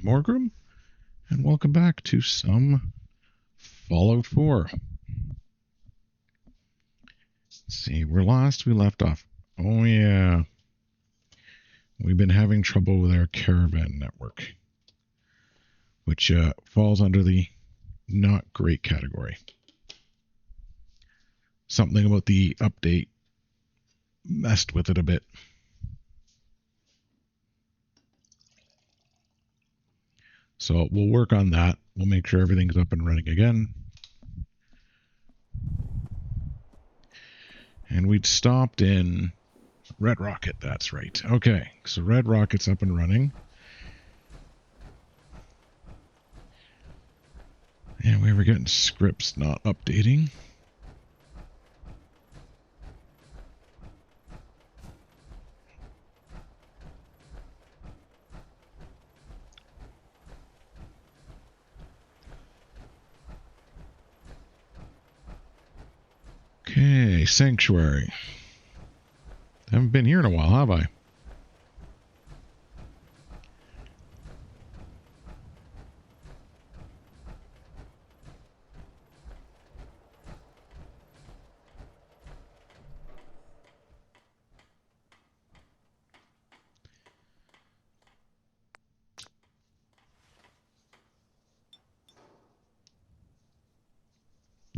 Mhorgrimm, and welcome back to some Fallout 4. Let's see, where last we left off. Oh yeah, we've been having trouble with our Caravan network, which falls under the not great category. Something about the update messed with it a bit. So we'll work on that. We'll make sure everything's up and running again. And we'd stopped in Red Rocket, that's right. Okay, so Red Rocket's up and running. And we were getting scripts not updating. Okay, Sanctuary. Haven't been here in a while, have I?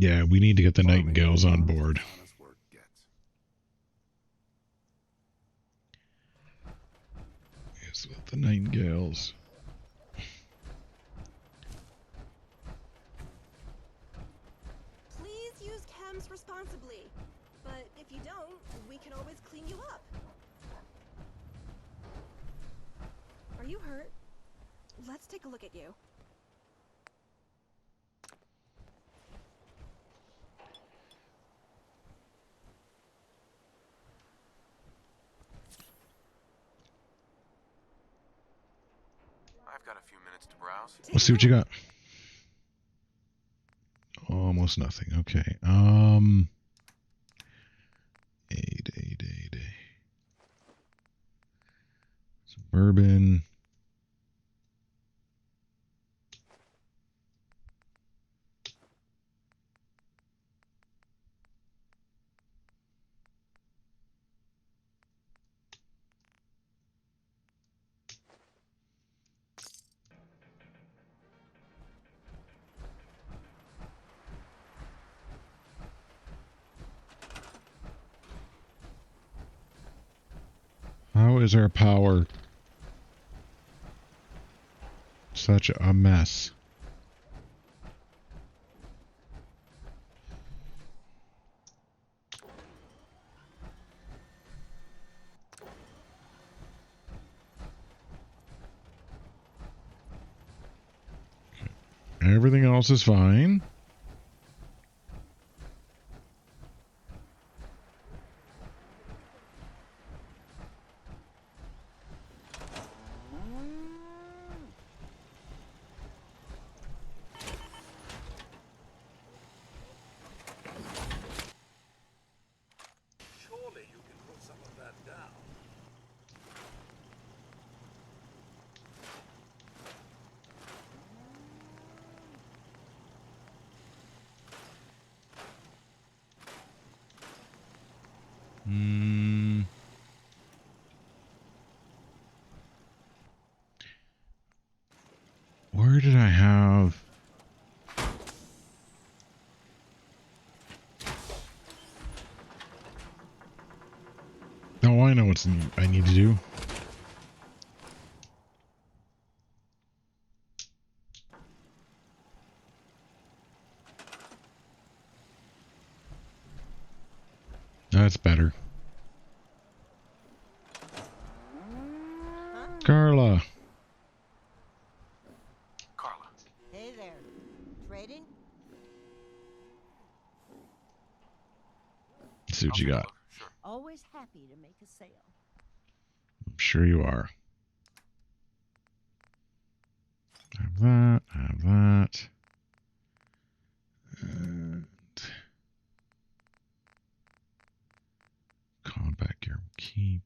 Yeah, we need to get the Nightingales on board. Yes, with the Nightingales. Please use chems responsibly, but if you don't, we can always clean you up. Are you hurt? Let's take a look at you. I've got a few minutes to browse. Let's see what you got. Almost nothing. Okay. Aid. Suburban. How is our power such a mess? Everything else is fine. Surely you can put some of that down. Where did I have... Oh, I know what I need to do. That's better. Carla. Carla. Hey there. Trading? Let's see what you got. Sure. Always happy to make a sale. I'm sure you are. Have that, have that. And combat gear will keep.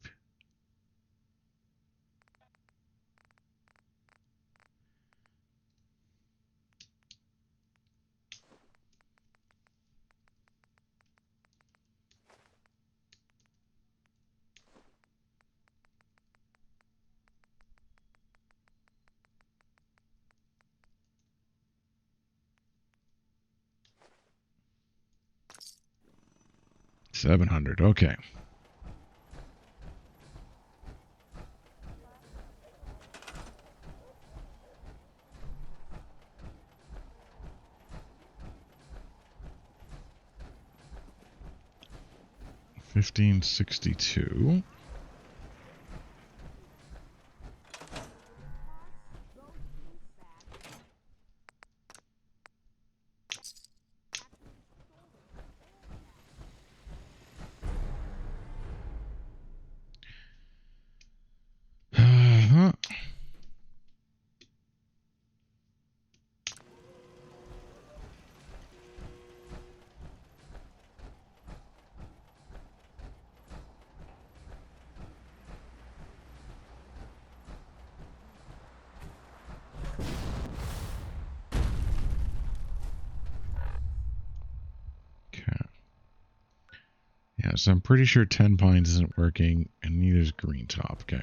700. Okay. $1562. Yeah, so I'm pretty sure 10 Pines isn't working, and neither is Green Top. Okay.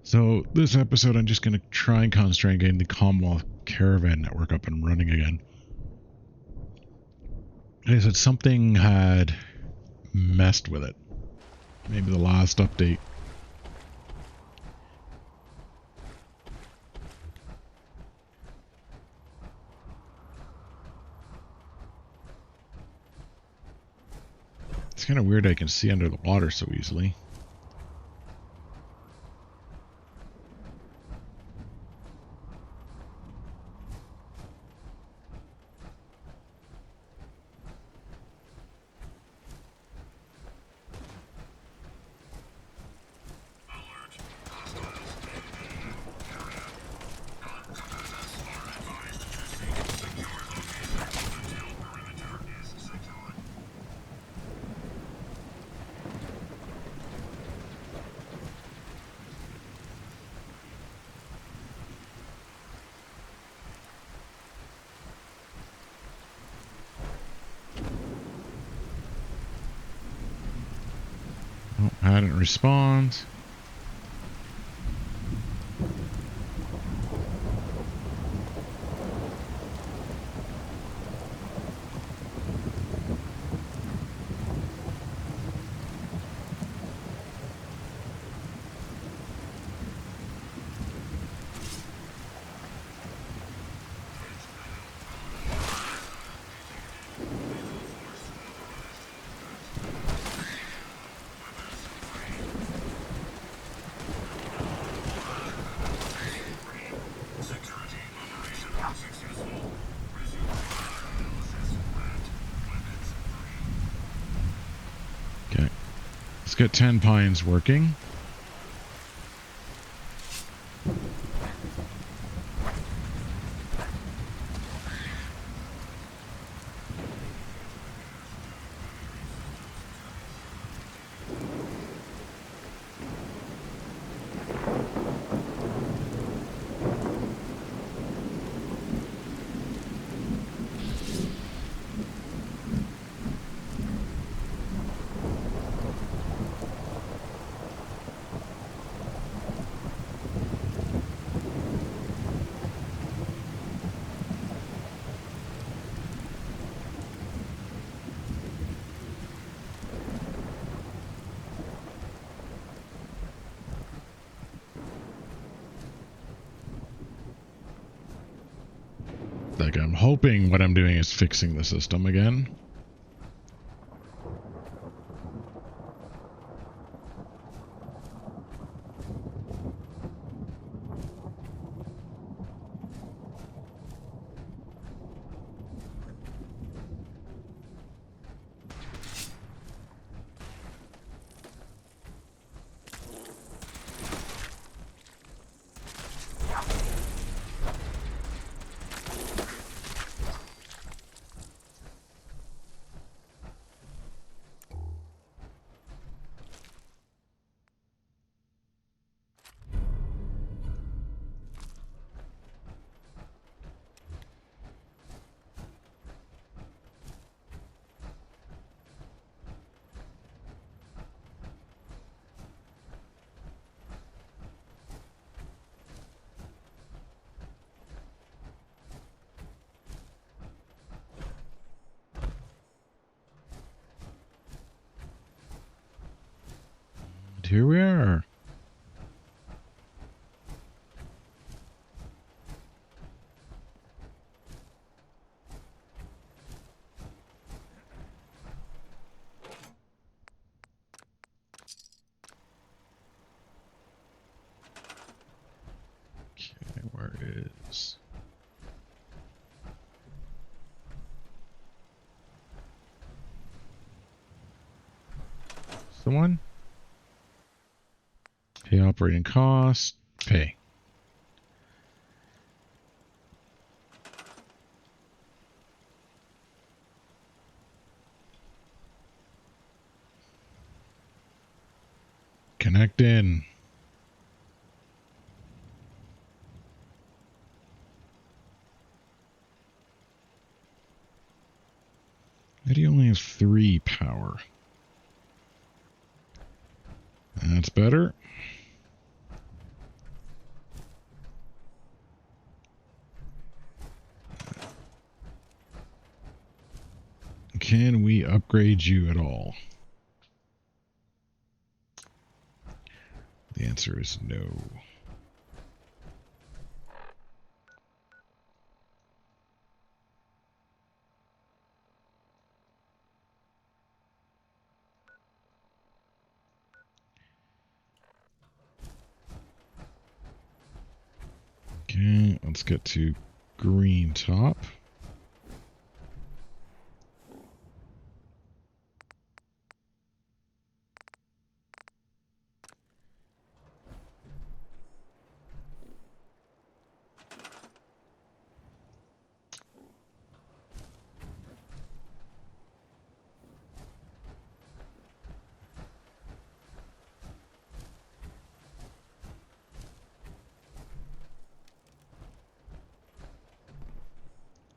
So this episode, I'm just going to try and concentrate on getting the Commonwealth Caravan network up and running again. Like I said, something had messed with it. Maybe the last update. It's kind of weird I can see under the water so easily. I didn't respond. Let's get 10 Pines working. Like, I'm hoping what I'm doing is fixing the system again. here we are. Okay, where is... Someone? Pay operating cost. Pay. Connect in. Eddie only has 3 power. That's better. Can we upgrade you at all? The answer is no. Okay, let's get to green top.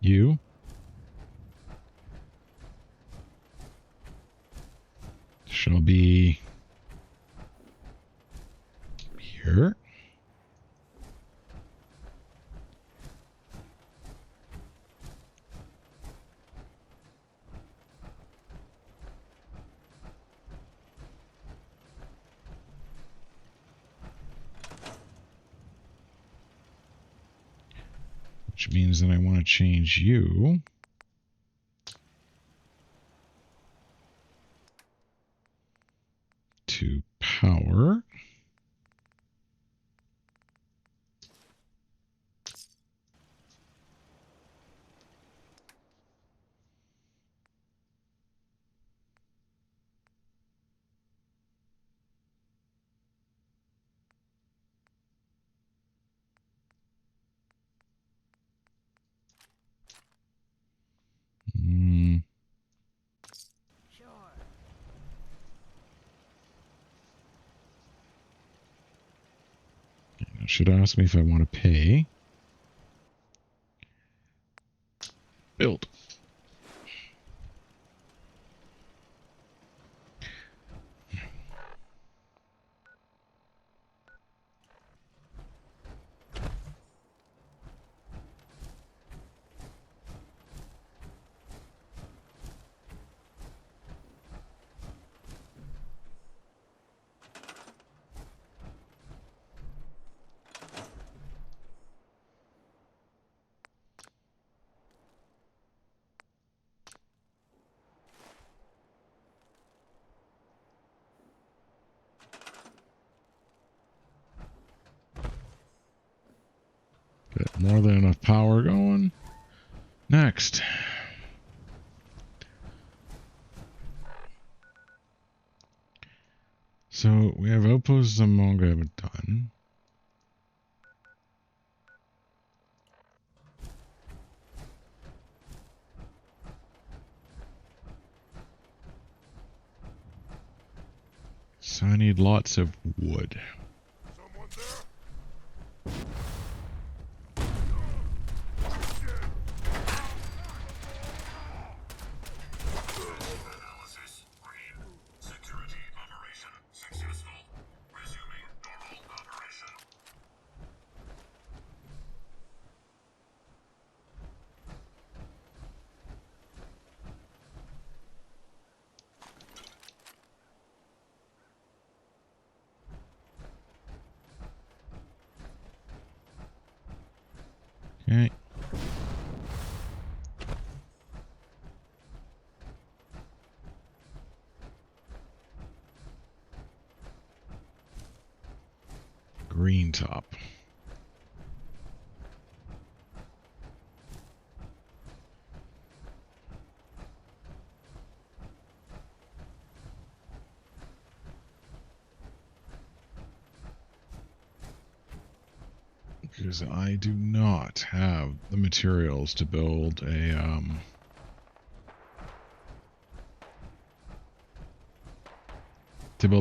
You shall be here. Which means that I want to change you to power. Sure. It should ask me if I want to pay. Build. Got more than enough power going. Next. So we have outposts in Mongo I haven't done. So I need lots of wood. Someone there? Analysis green. Security operation successful. Resuming normal operation. Okay. Green top. Because I do not have the materials to build a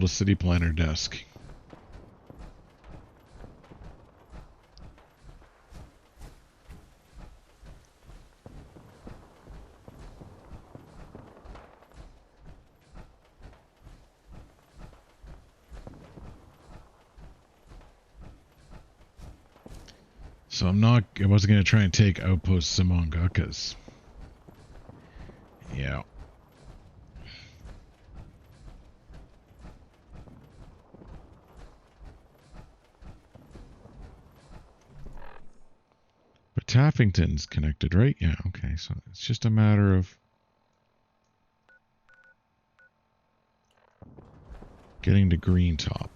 city planner desk. So I wasn't going to try and take outposts among Guckas. Yeah. But Taffington's connected, right? Yeah, okay. So it's just a matter of getting to Green Top.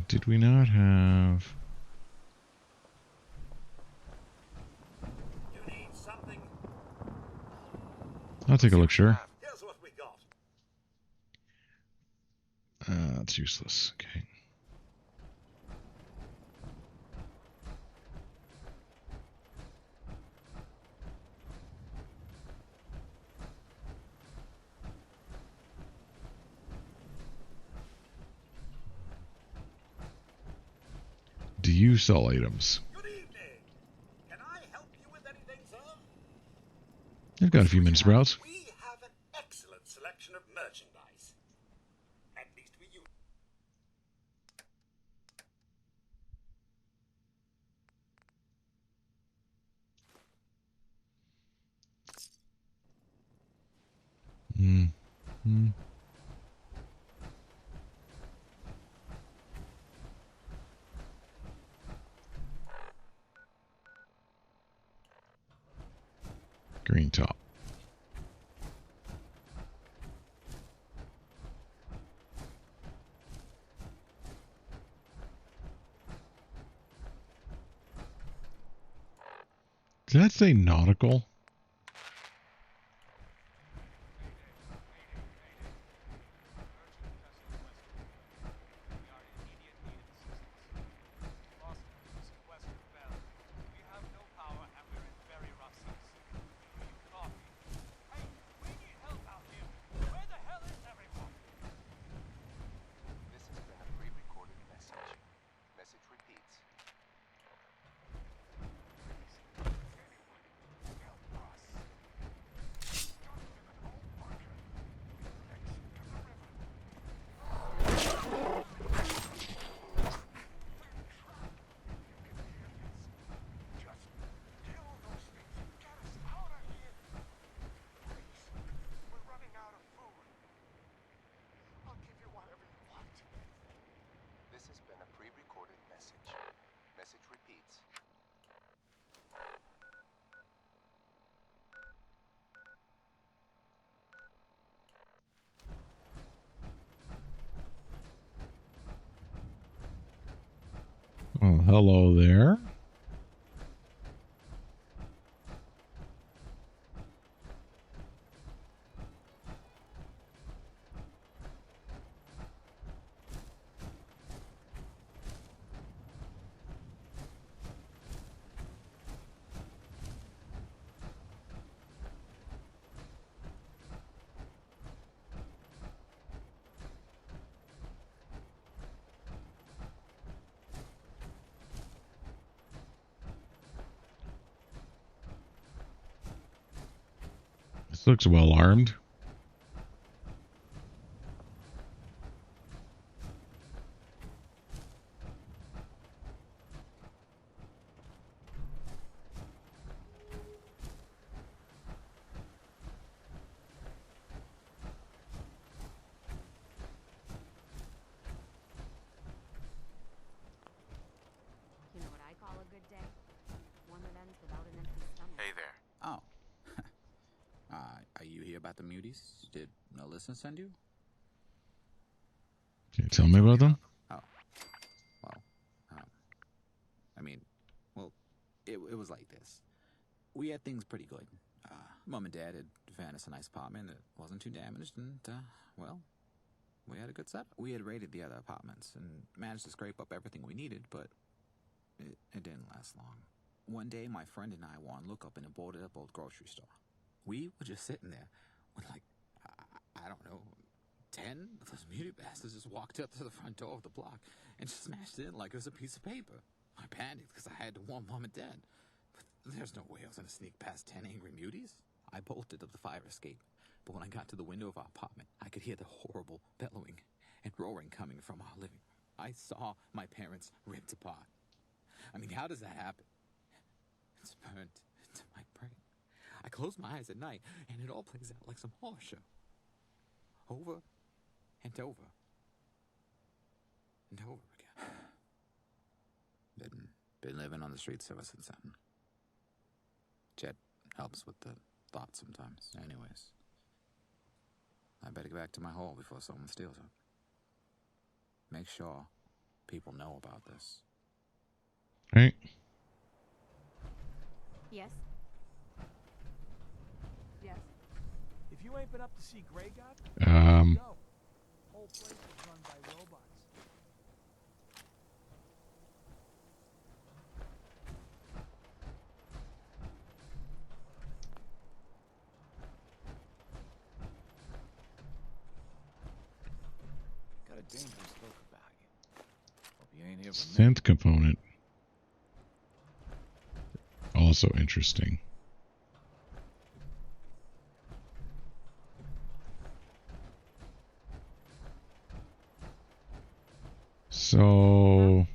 Did we not have... You need something? I'll take a look, sure. Here's what we got. That's useless. Okay. Do you sell items? Good evening. Can I help you with anything, sir? I've got a few minutes, browse. We have an excellent selection of merchandise. At least we use. Green Top. Did that say nautical? Oh, hello there. This looks well armed. about the muties? Did Alyssa send you? Can you tell me about them? Oh, well, I mean, well, it was like this. We had things pretty good. Mom and Dad had found us a nice apartment that wasn't too damaged, and, well, we had a good setup. We had raided the other apartments and managed to scrape up everything we needed, but it didn't last long. One day, my friend and I were on lookup in a boarded-up old grocery store. We were just sitting there when, like, I don't know, 10 of those muted bastards just walked up to the front door of the block and just smashed it in like it was a piece of paper. I panicked because I had to warn Mom and Dad. But there's no way I was going to sneak past 10 angry muties. I bolted up the fire escape, but when I got to the window of our apartment, I could hear the horrible bellowing and roaring coming from our living room. I saw my parents ripped apart. I mean, how does that happen? It's burned into my brain. I close my eyes at night, and it all plays out like some horror show. Over and over and over again. Been living on the streets ever since then. Jet helps with the thoughts sometimes. Anyways, I better get back to my hole before someone steals it. Make sure people know about this. Right. Yes? Yes. If you ain't been up to see Grey God, go. Whole place is run by robots. Got a dangerous look about you. Hope you ain't here for me. Synth component. Also interesting. So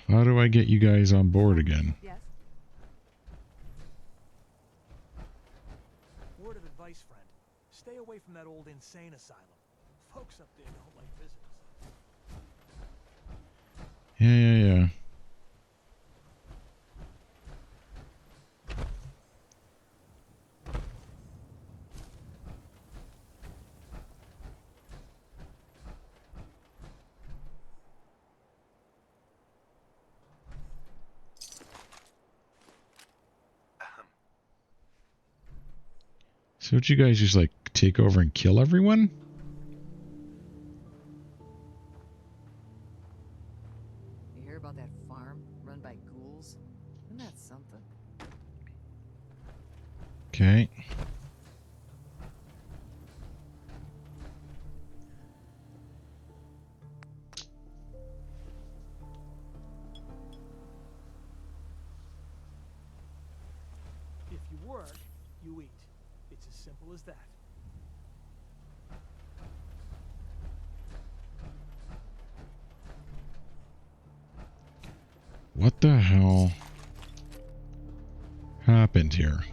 how do I get you guys on board again? Yes. Word of advice, friend. Stay away from that old insane asylum. Folks up there don't like visitors. Yeah. So would you guys just like take over and kill everyone? You hear about that farm run by ghouls? Isn't that something? Okay. If you work, you eat. It's as simple as that. What the hell happened here?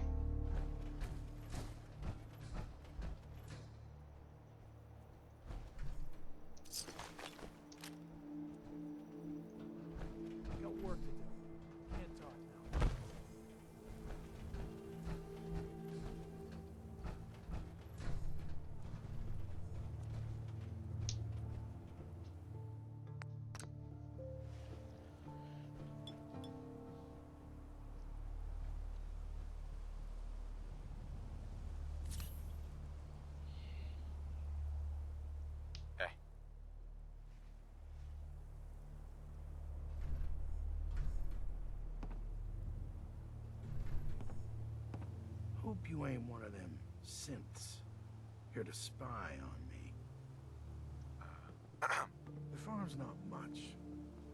We got work to do. Can't talk now. Hey. Hope you ain't one of them synths here to spy on me. The farm's not much,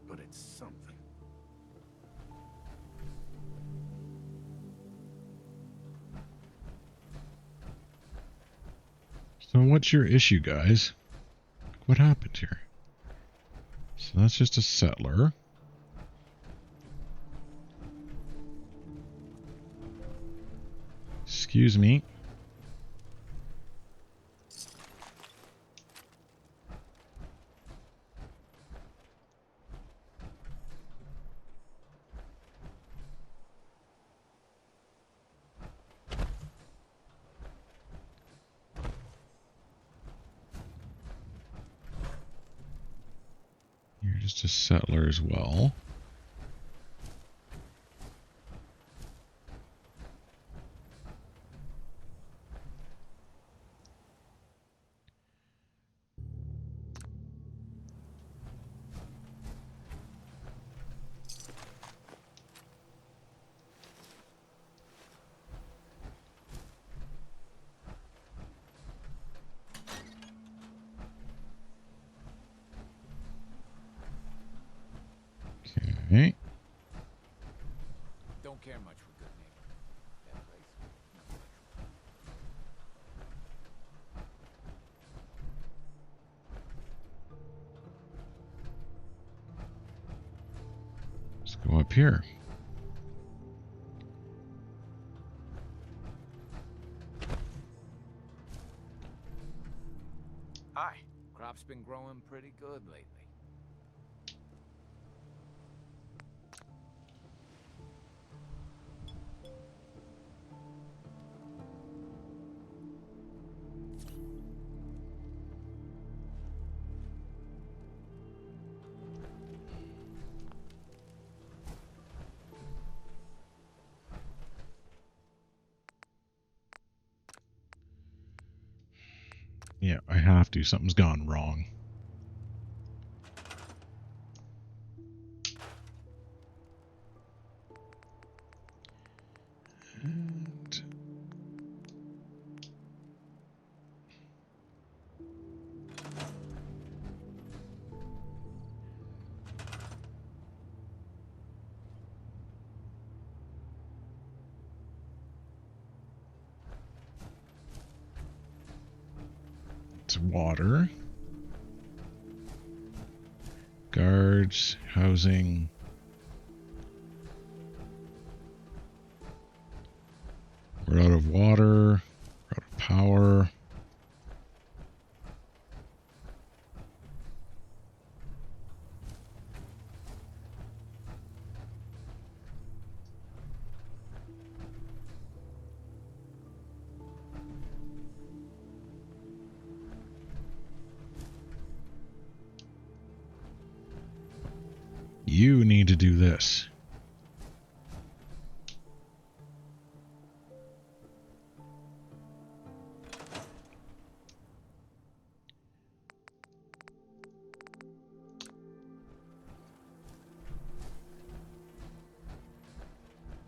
but it's something. So what's your issue, guys? What happened here? So that's just a settler. Excuse me. Just a settler as well. Okay. Don't care much for good neighbor. That place, not much. Let's go up here. Hi. Crop's been growing pretty good lately. Yeah, I have to. Something's gone wrong. And it's water. Guards, housing. We're out of water. We're out of power. You need to do this.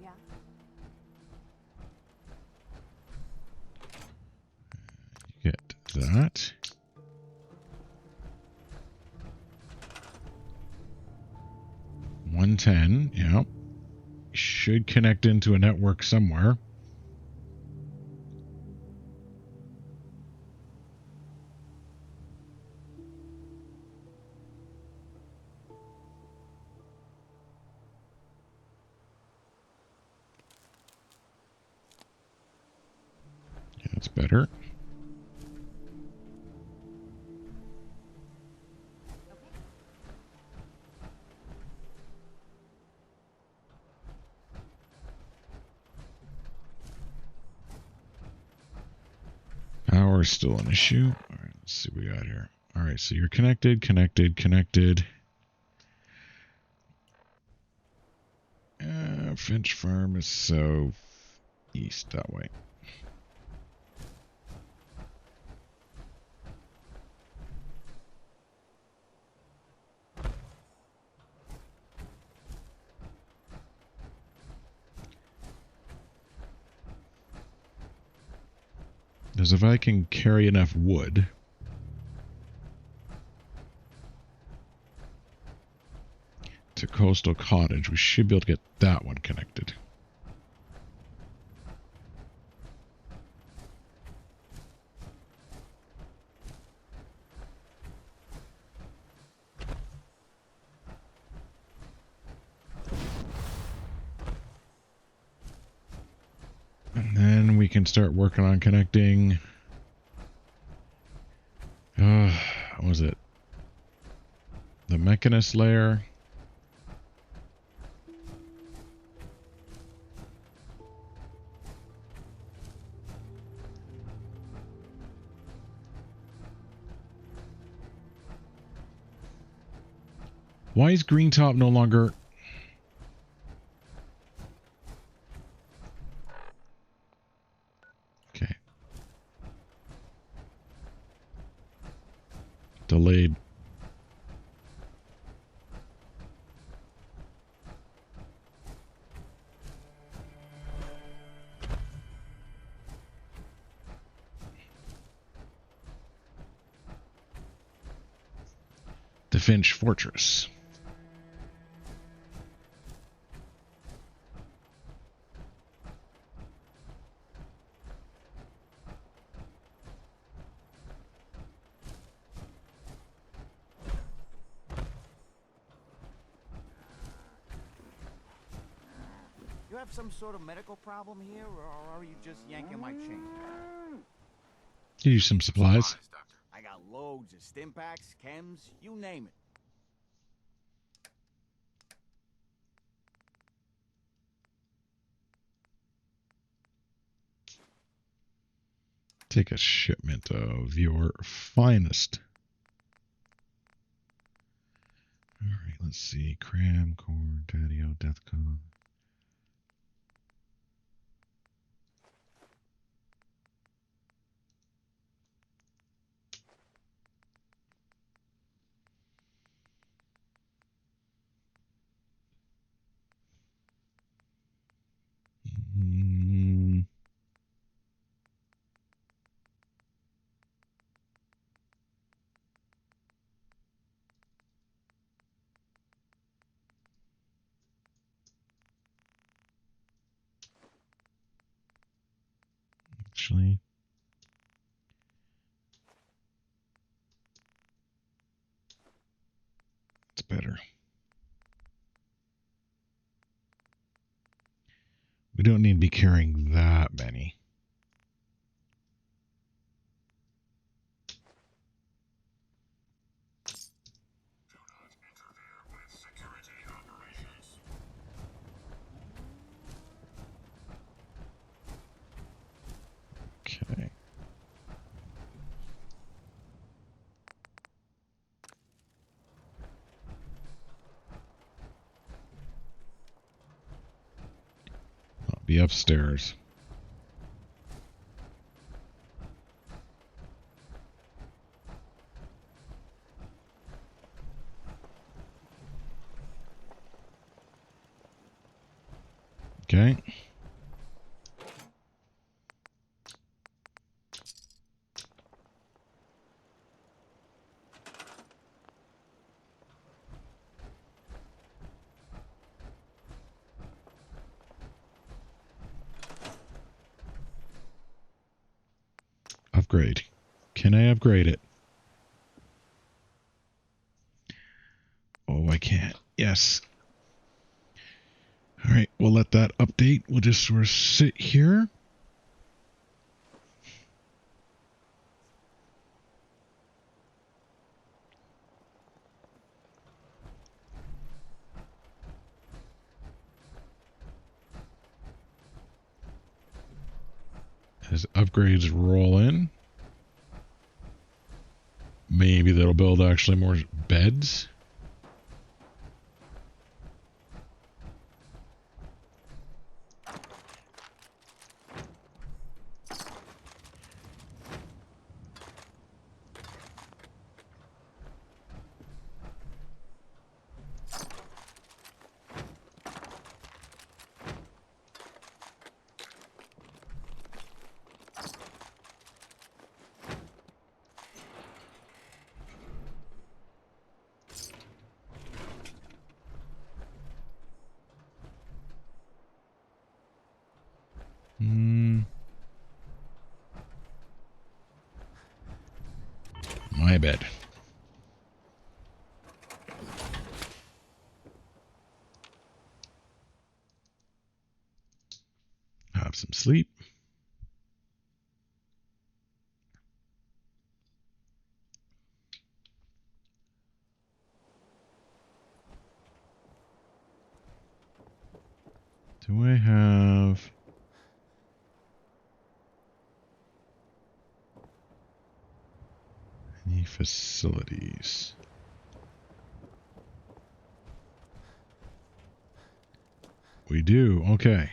Yeah. Get that. $110, yeah. Should connect into a network somewhere. Yeah, that's better. Power is still an issue. All right, let's see what we got here. All right, so you're connected. Finch Farm is south east that way. Because if I can carry enough wood, to Coastal Cottage, we should be able to get that one connected. And then we can start working on connecting. What was it? The Mechanist layer. Why is Green Top no longer... Okay. Delayed. The Finch Fortress. You have some sort of medical problem here, or are you just yanking my chain? Give you some supplies. Doctor. I got loads of stim packs, chems, you name it. Take a shipment of your finest. All right, let's see. Cram, corn, daddy-o, deathcon. Actually, it's better. We don't need to be carrying that many. Okay. I'll be upstairs. Okay. Upgrade. Can I upgrade it? Oh, I can't. Yes. All right, we'll let that update. We'll just sort of sit here. As upgrades roll in. Maybe that'll build actually more beds. My bed. Have some sleep. Do I have... any facilities? We do. Okay.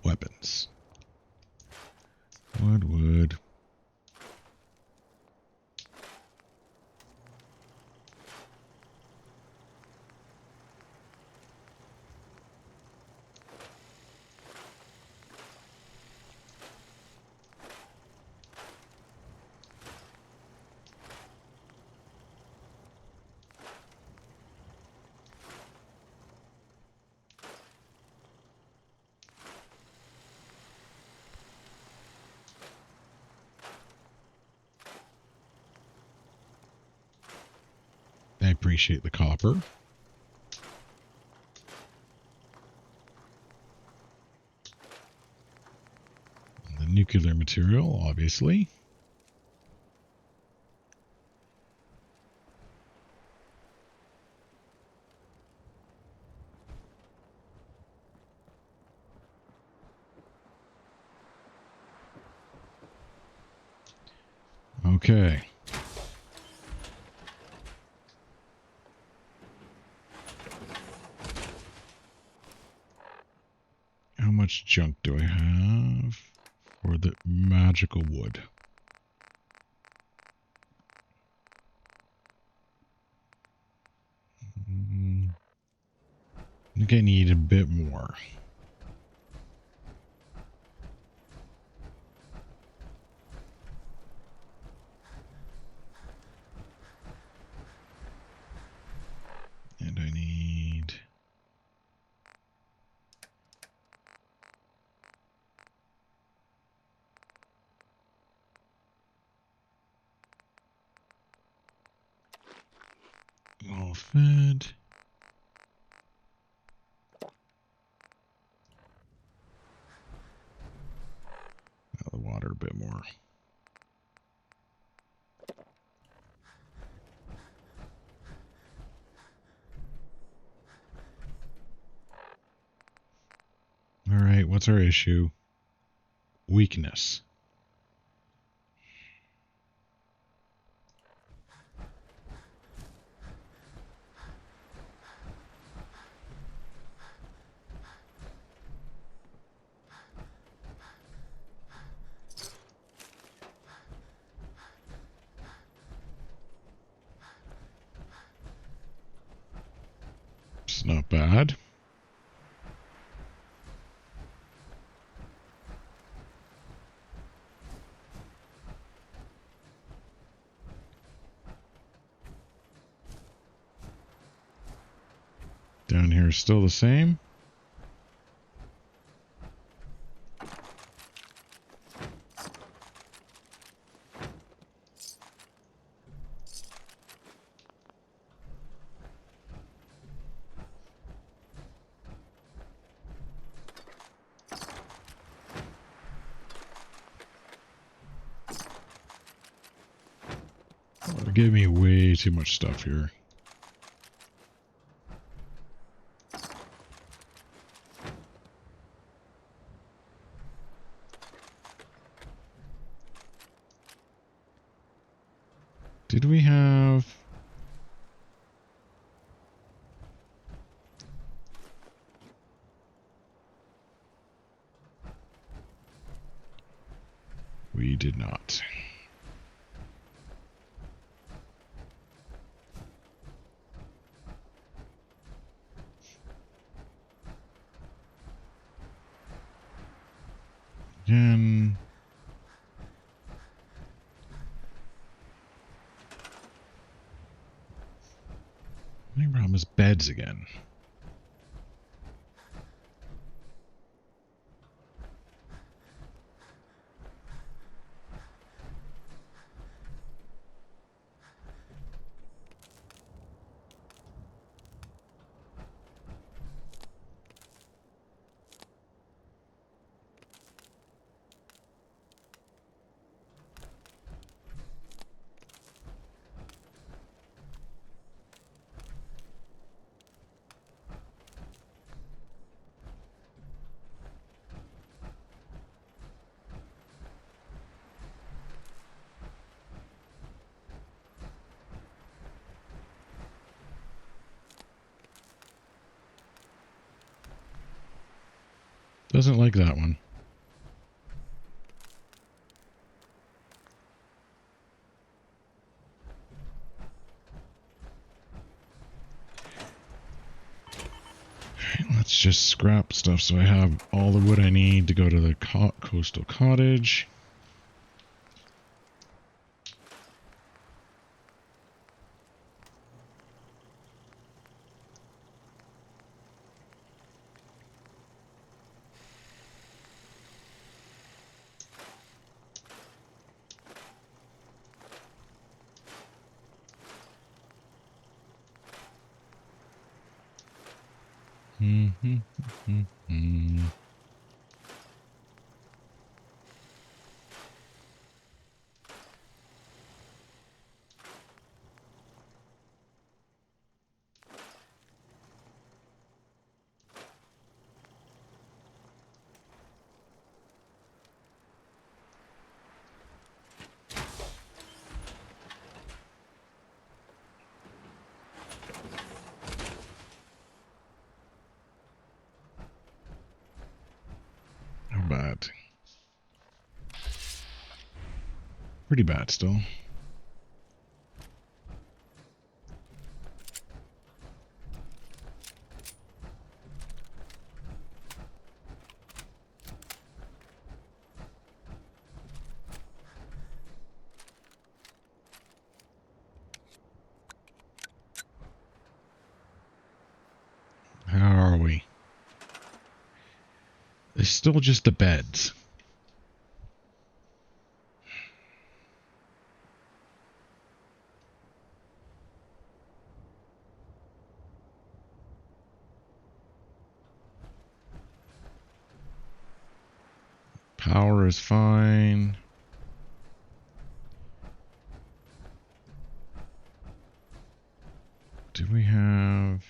Weapons. Wood. I appreciate the copper. And the nuclear material, obviously. Okay. How much junk do I have for the magical wood? I think I need a bit more. And I need... all fed. Now the water a bit more. All right, what's our issue? Weakness. It's not bad. Down here is still the same. They're giving me way too much stuff here. Did we have... We did not. Again. My problem is beds again. Doesn't like that one. Let's just scrap stuff so I have all the wood I need to go to the coastal cottage. Bad. Pretty bad still. How are we? It's still just the beds. Power is fine. Do we have...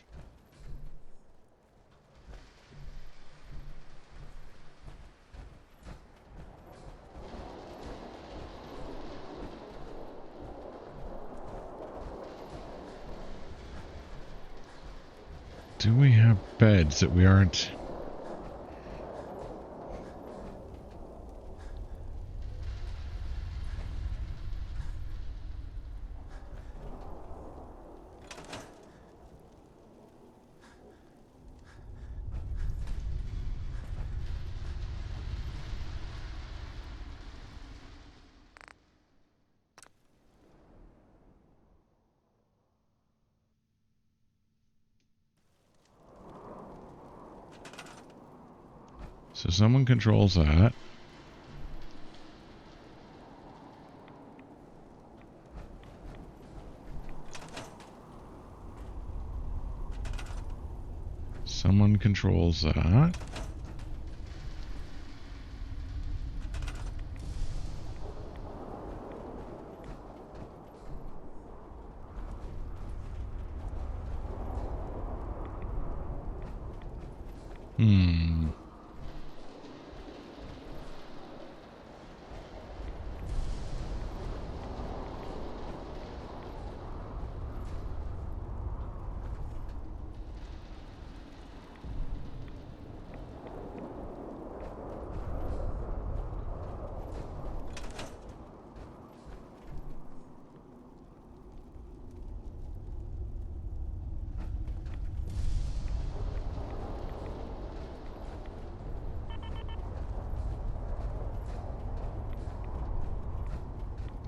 Do we have beds that we aren't... So someone controls that. Someone controls that.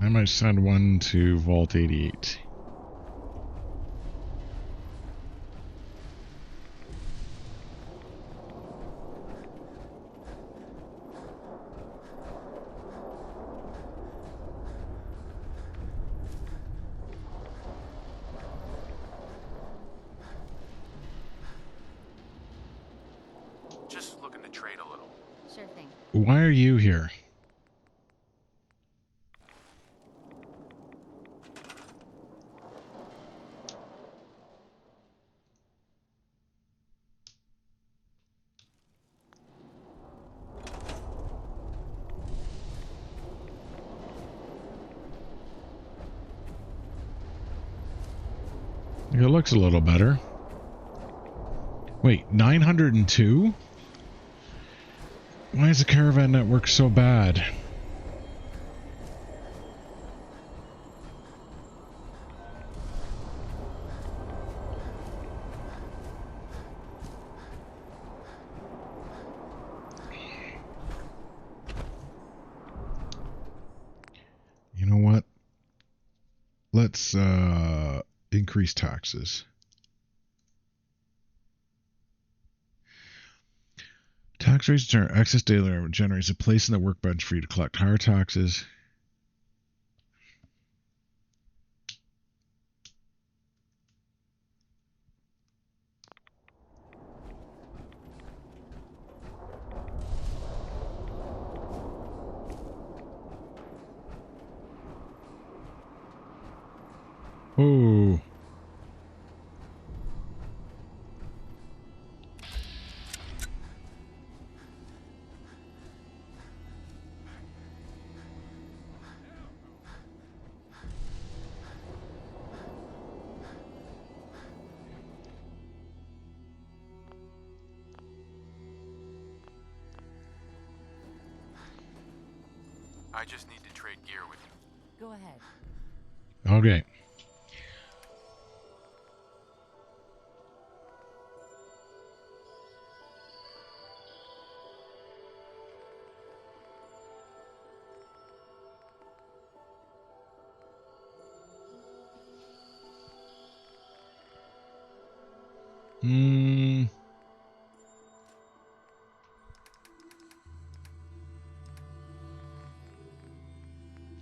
I might send one to Vault 88. Just looking to trade a little. Sure thing. Why are you here? It looks a little better. Wait, 902? Why is the Caravan network so bad? You know what? Let's increase taxes. Tax rates excess daily revenue generates a place in the workbench for you to collect higher taxes. Oh. I just need to trade gear with you. Go ahead. Okay.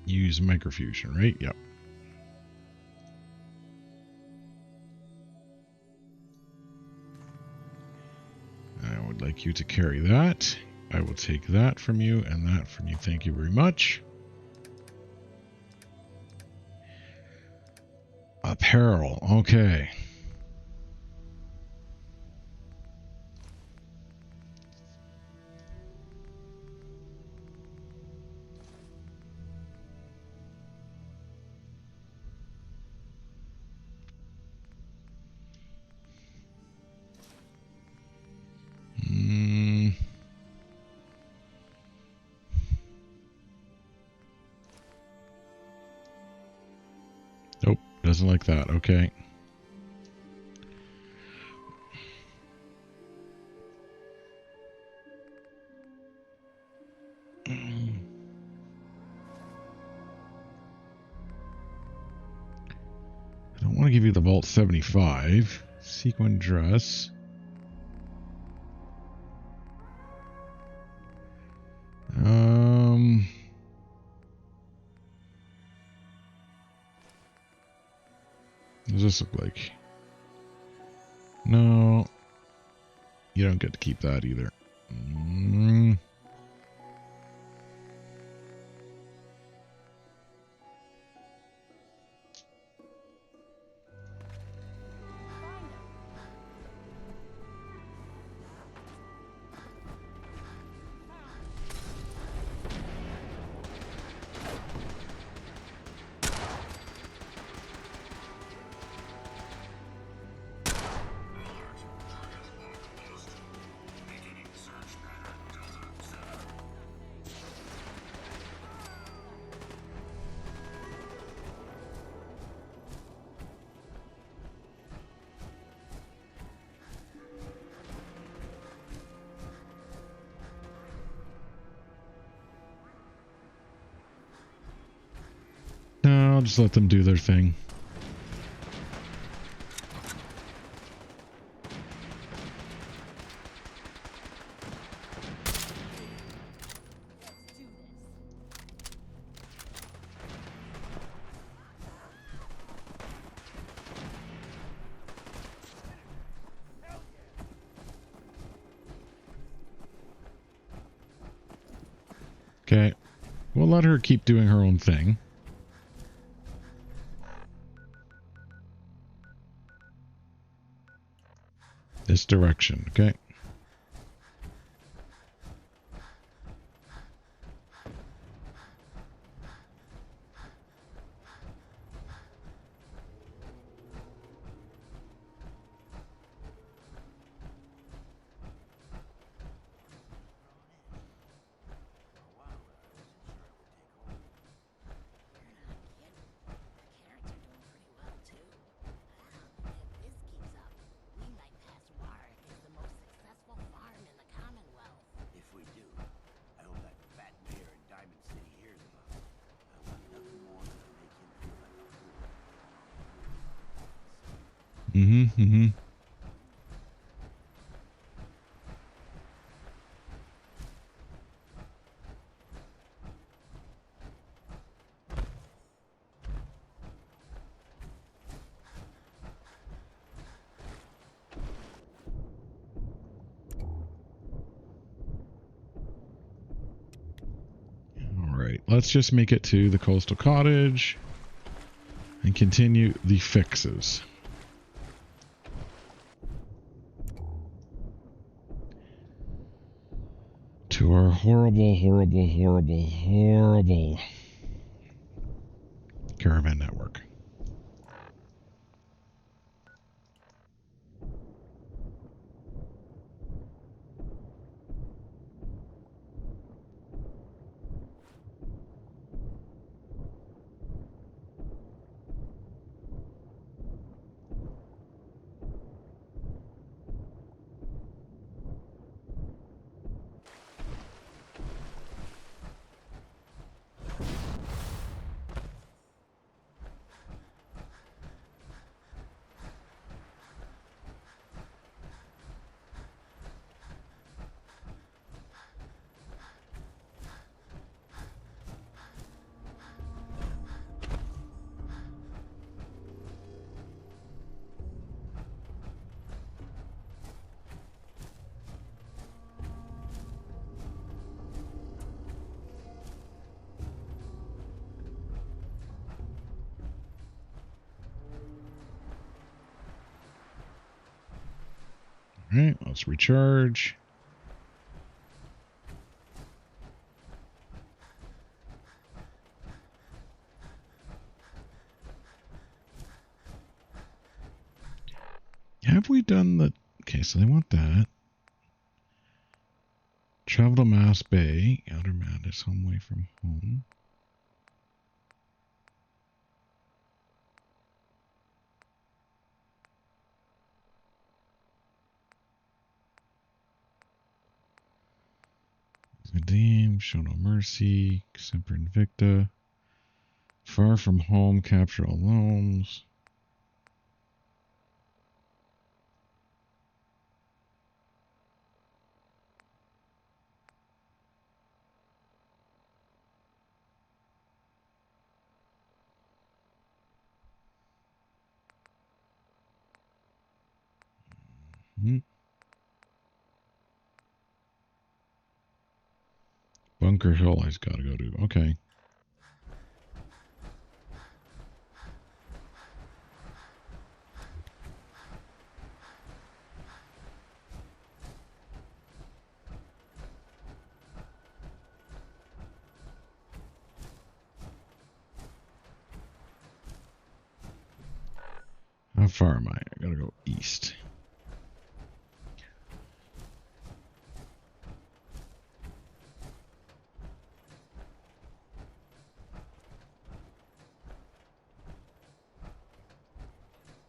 Use microfusion, right? Yep. I would like you to carry that. I will take that from you and that from you. Thank you very much. Apparel. Okay. Nope, doesn't like that. Okay. I don't want to give you the Vault 75. Sequin dress. What does this look like? No. You don't get to keep that either. No, I'll just let them do their thing. Okay. We'll let her keep doing her own thing. This direction, okay? Mm-hmm. Alright, let's just make it to the coastal cottage and continue the fixes. To our horrible, horrible, horrible, horrible caravan network. Alright, let's recharge. Have we done the... Okay, so they want that. Travel to Mass Bay. Outer Madness, home away from home. Redeem, Show No Mercy, Semper Invicta. Far from Home, Capture All Loans. Bunker Hill, I've got to go to. Okay. How far am I? I gotta go east.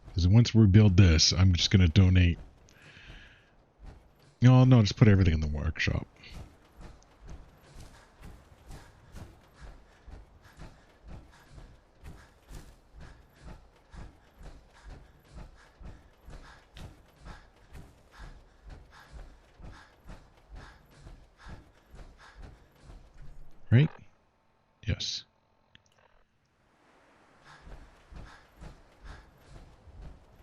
Because once we build this, I'm just gonna donate. No, just put everything in the workshop. Right? Yes.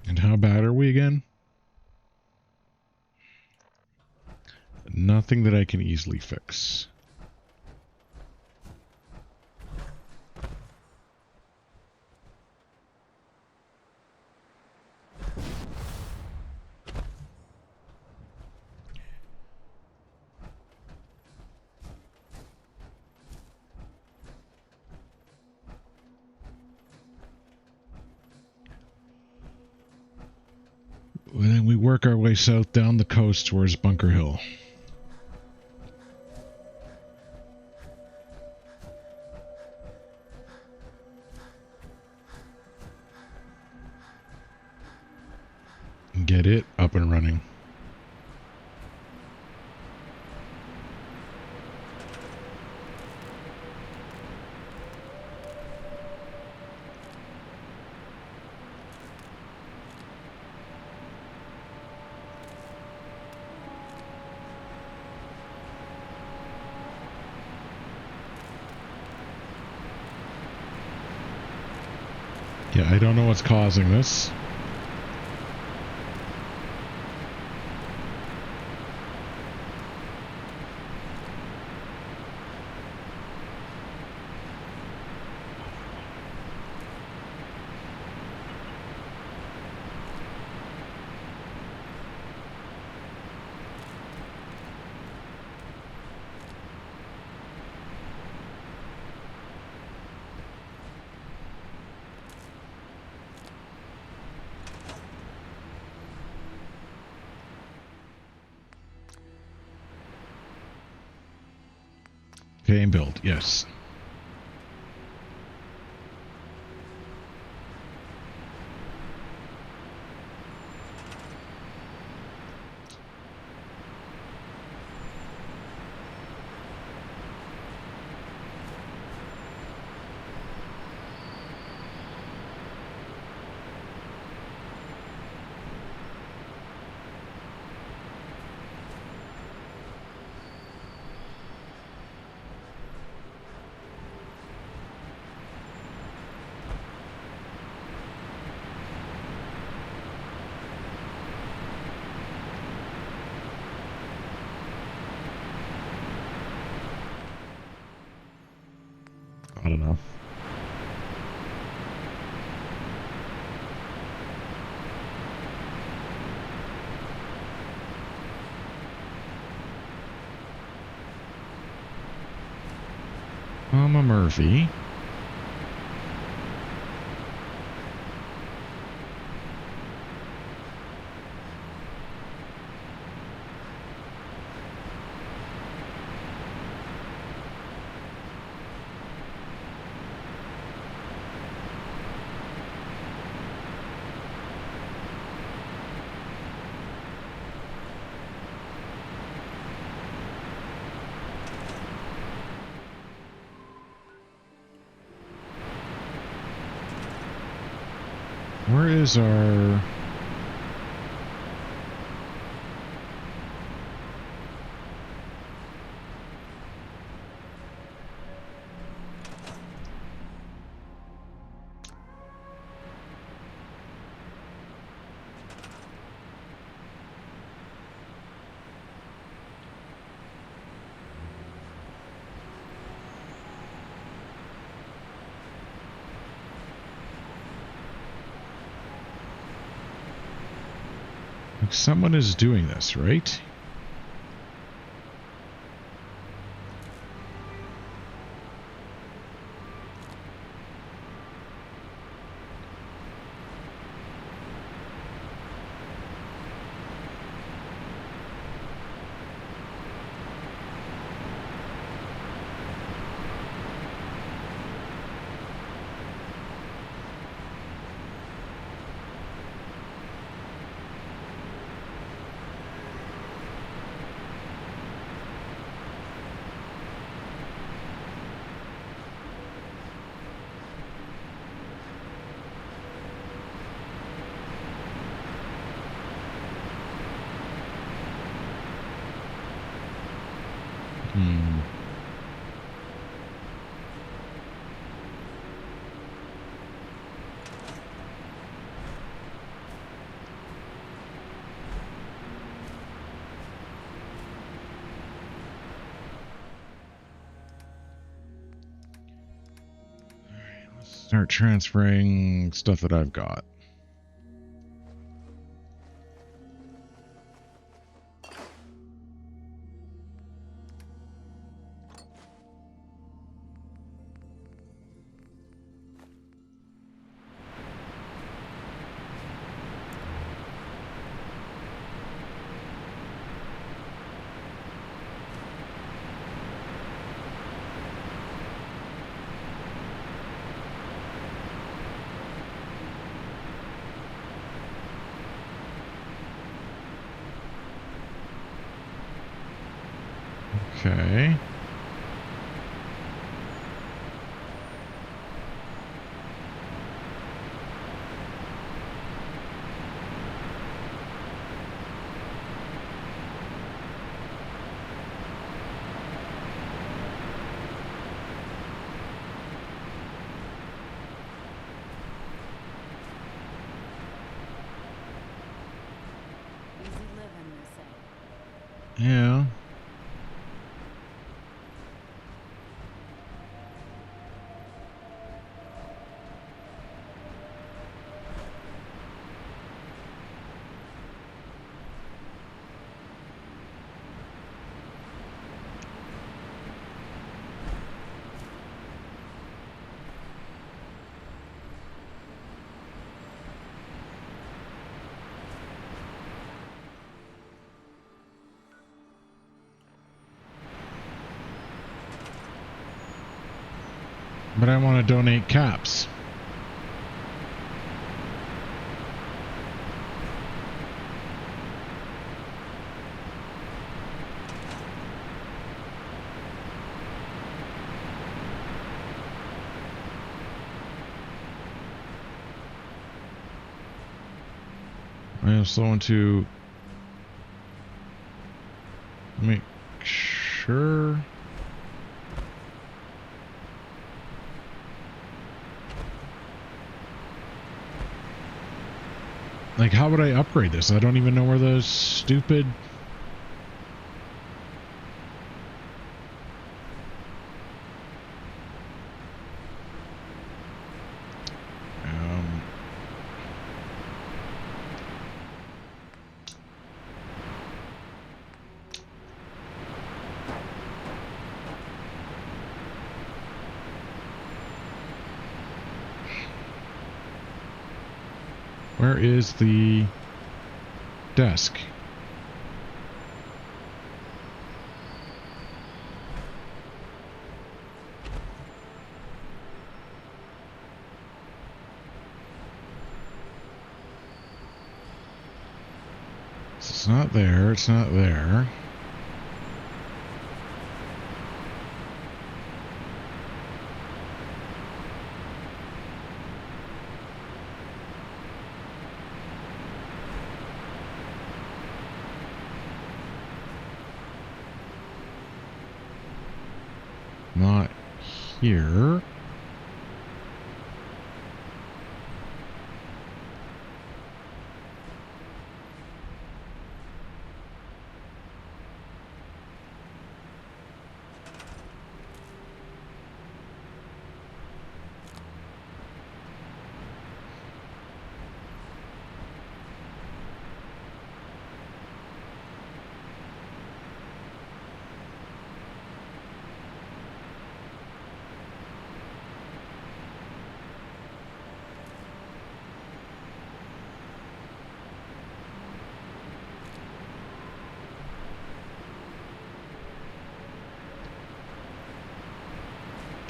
And how bad are we again? Nothing that I can easily fix. And then we work our way south down the coast towards Bunker Hill. And get it up and running. Yeah, I don't know what's causing this. Pay and build, yes. Not enough. Mama Murphy. Where is our... Someone is doing this, right? Start transferring stuff that I've got. Okay. But I want to donate caps. I also want to make sure. Like, how would I upgrade this? I don't even know where those stupid... Where is the desk? It's not there. It's not there. Not here.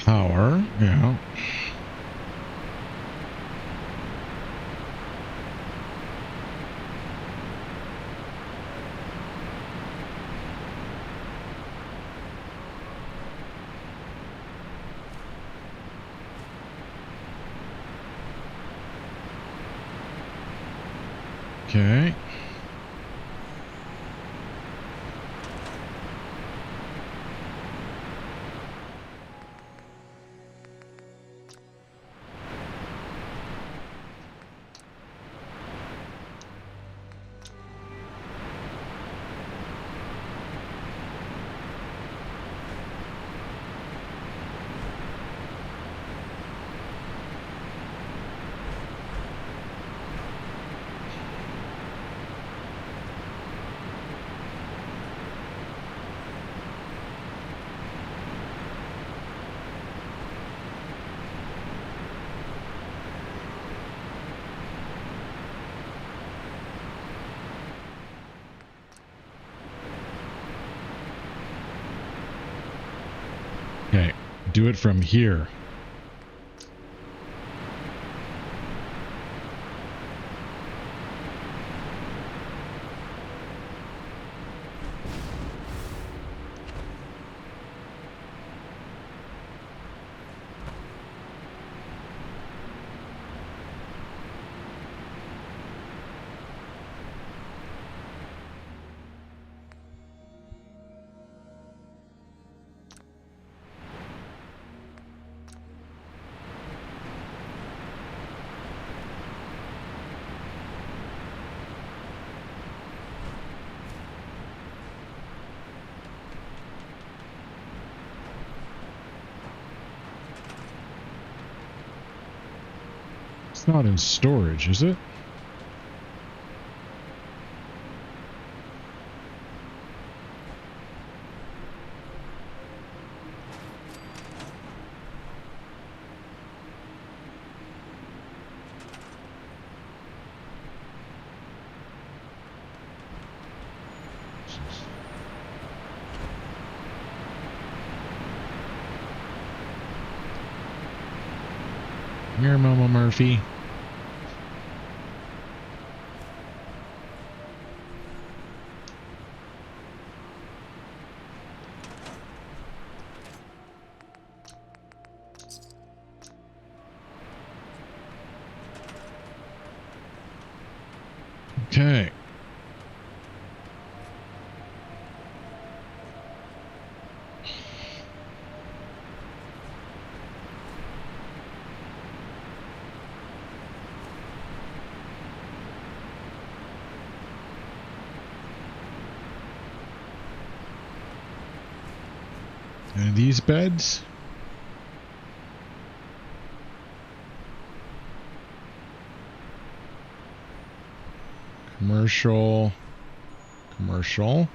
Power, yeah. Okay. Okay, do it from here. It's not in storage, is it? Here, Mama Murphy. Okay. And these beds? Commercial. Commercial.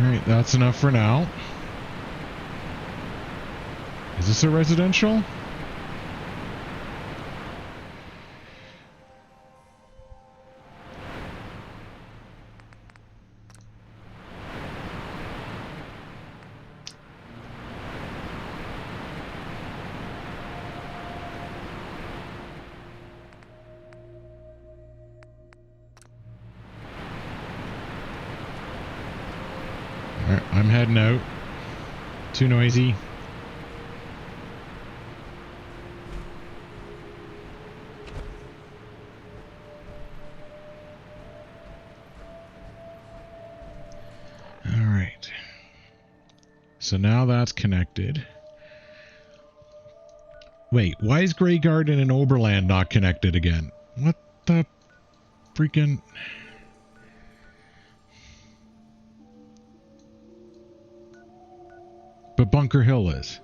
Alright, that's enough for now. Is this a residential? Alright, I'm heading out. Too noisy. Alright. So now that's connected. Wait, why is Grey Garden and Oberland not connected again? What the freaking... But Bunker Hill is.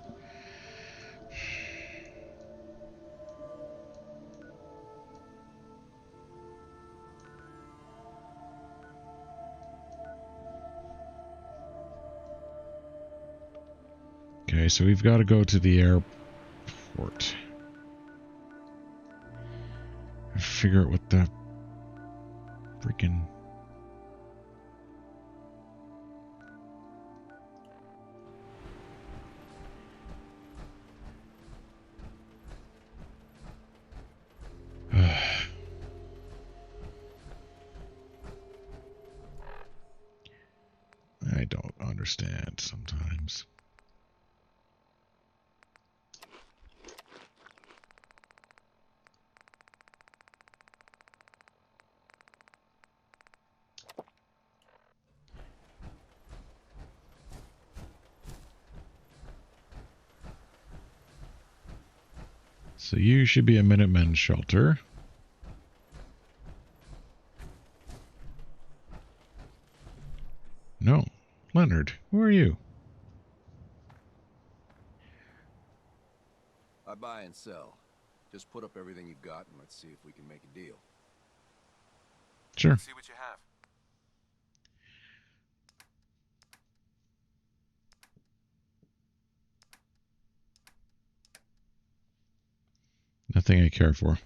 Okay, so we've got to go to the airport. Figure out what the freaking... I don't understand sometimes. So you should be a Minutemen shelter. No. Leonard, who are you? I buy and sell. Just put up everything you've got and let's see if we can make a deal. Sure. Let's see what you have. Nothing I care for.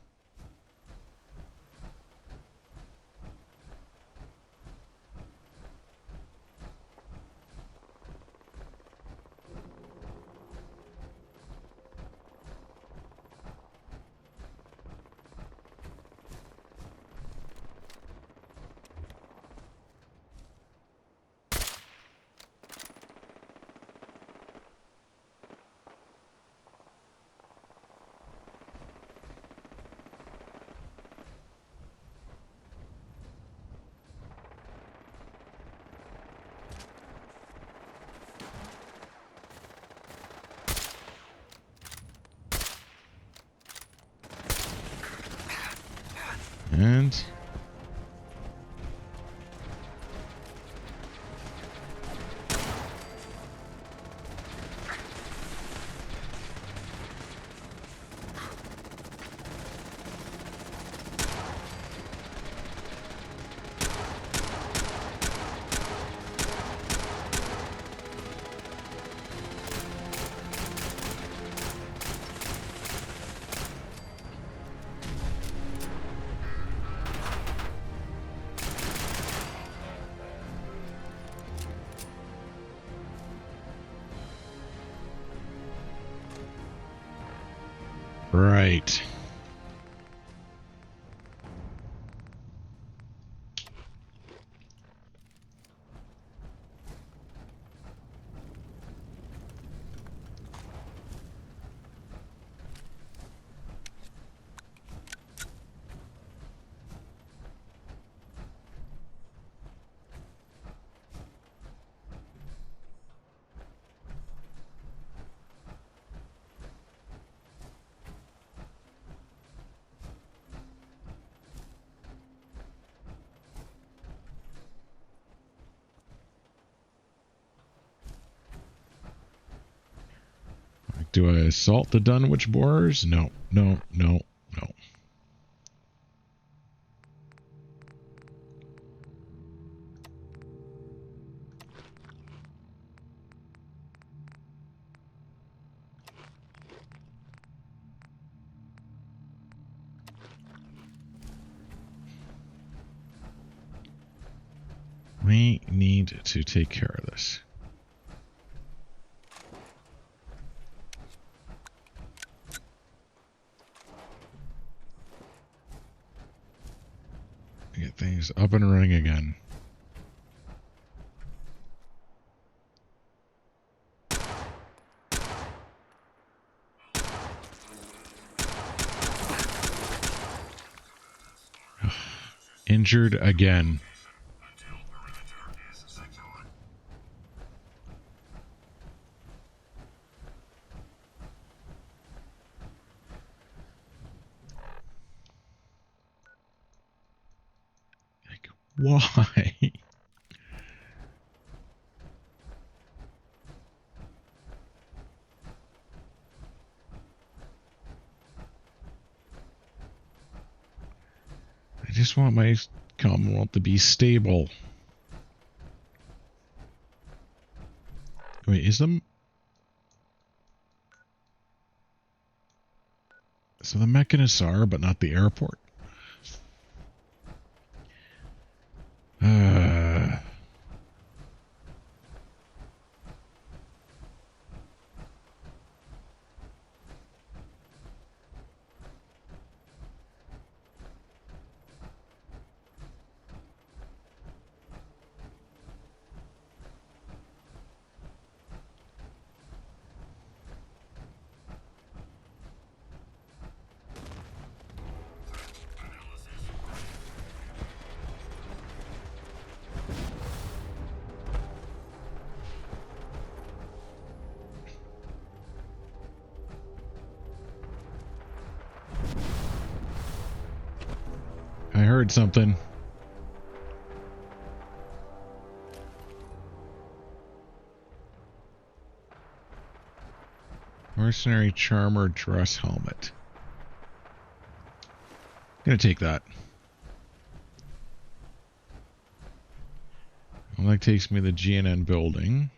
Right. Do I assault the Dunwich borers? No, no, no, no. We need to take care of this. Get things up and running again. Injured again. Like, why? I just want my Commonwealth to be stable. Wait, is them? So the mechanists are, but not the airport. I heard something. Mercenary Charmer dress helmet. Gonna take that. Well, that takes me to the GNN building.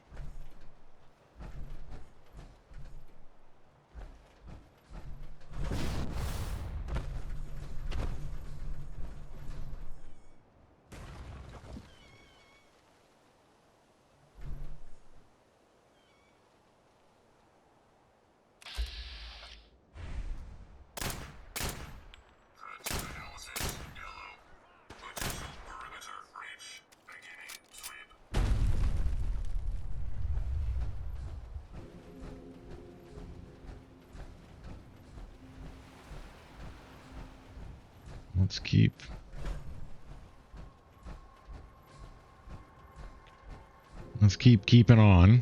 Let's keep keeping on.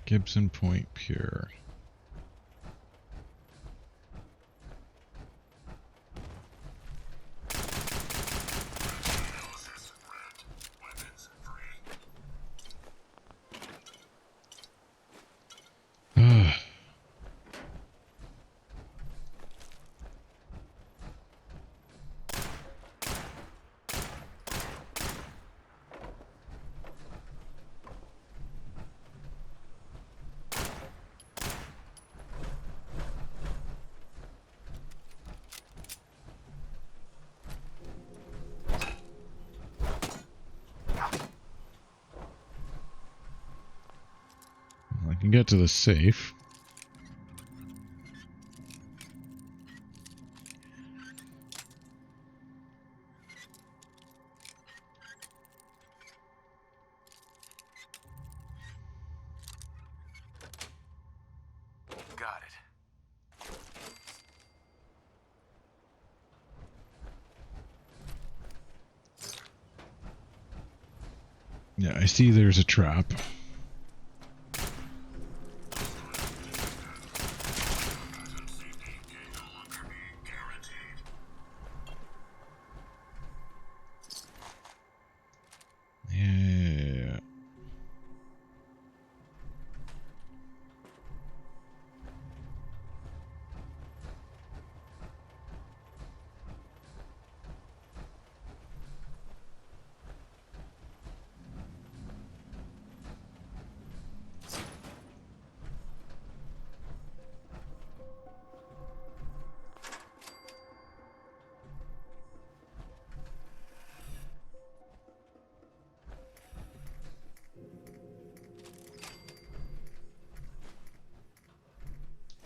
Gibson Point Pier. can get to the safe. Got it. Yeah, I see there's a trap. Yeah.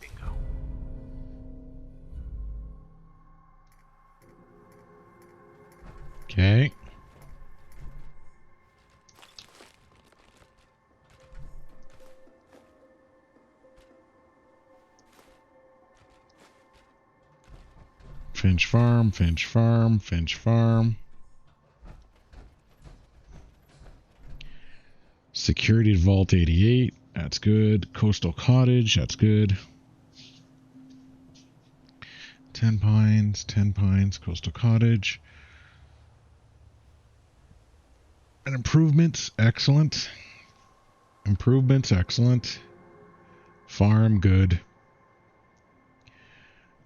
Bingo. Okay. Finch Farm, Finch Farm, Finch Farm. Security Vault 88. That's good. Coastal Cottage. That's good. 10 Pines, Coastal Cottage. And improvements, excellent. Improvements, excellent. Farm, good.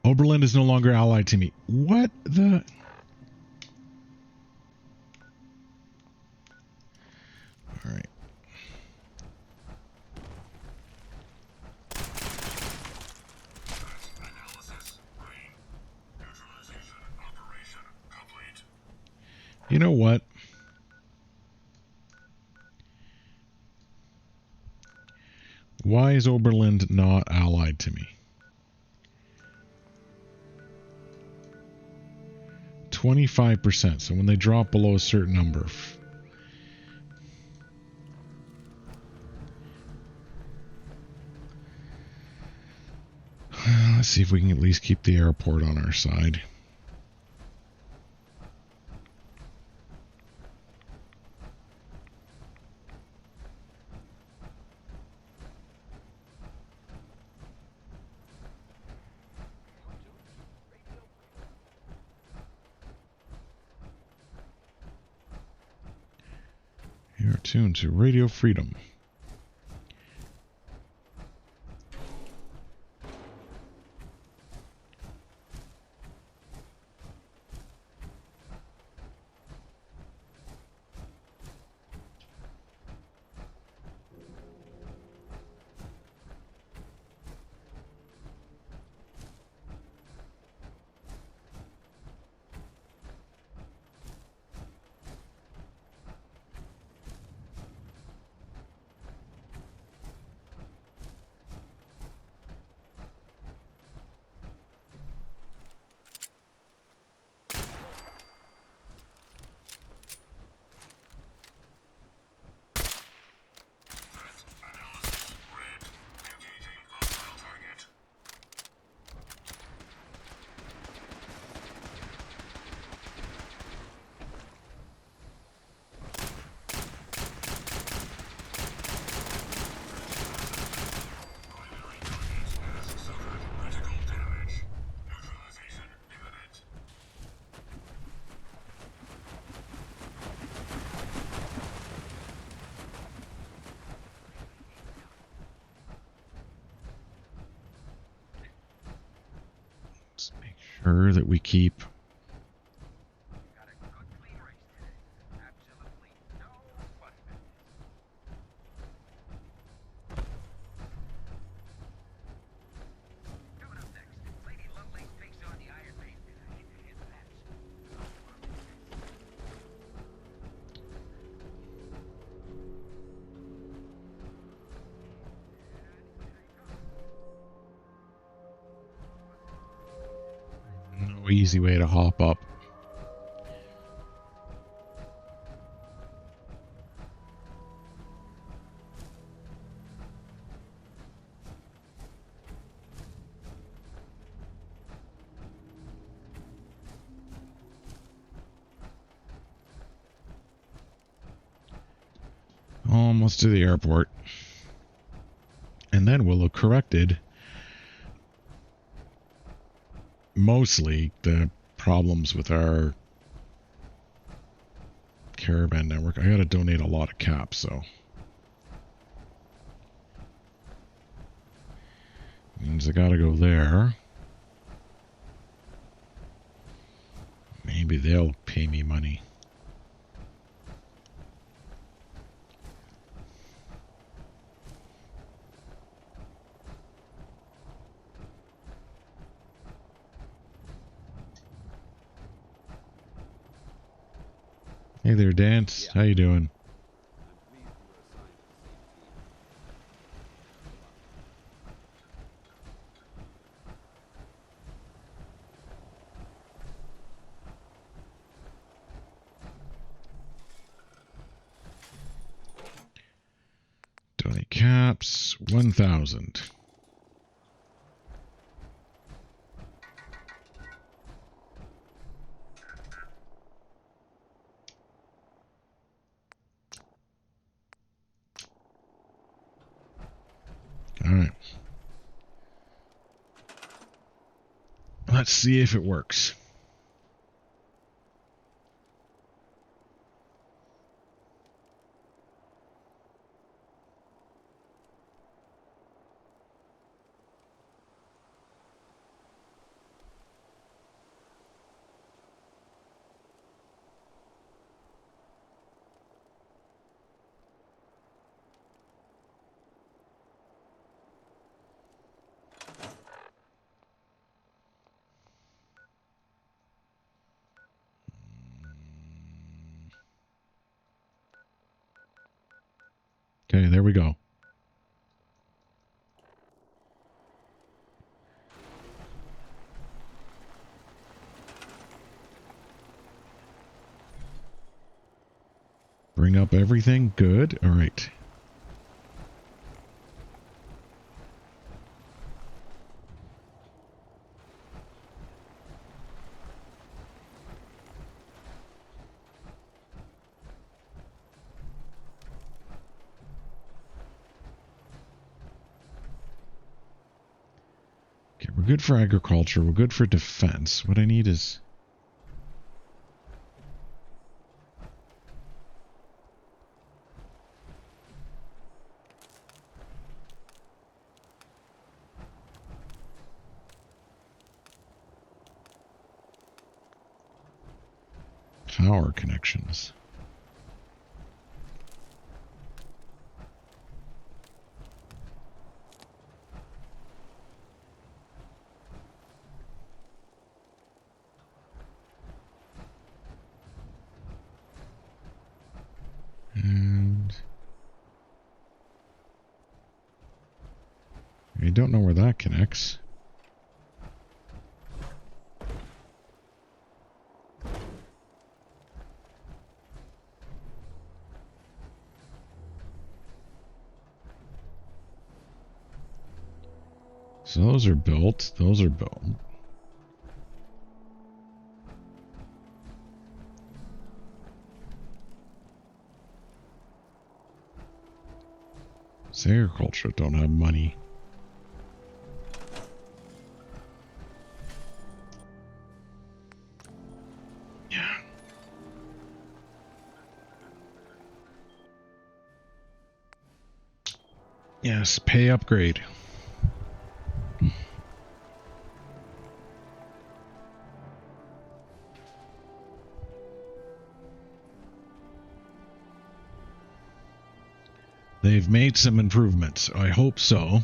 Oberlin is no longer allied to me. What the... Alright. You know what? Why is Oberlin not allied to me? 25%. So when they drop below a certain number. Let's see if we can at least keep the airport on our side. You're tuned to Radio Freedom. Sure that we keep no easy way to hop up. Almost to the airport. And then we'll have corrected mostly the problems with our caravan network. I gotta donate a lot of caps, so. Means I gotta go there. Maybe they'll pay me money. Hey there, Dance. How you doing? Donate caps, 1,000. Alright. Let's see if it works. Okay, there we go. Bring up everything. Good. All right. Okay, we're good for agriculture. We're good for defense. What I need is... power connections. And I don't know where that connects. So those are built. Those are built. It's agriculture don't have money. Yeah. Yes, pay upgrade. They've made some improvements. I hope so.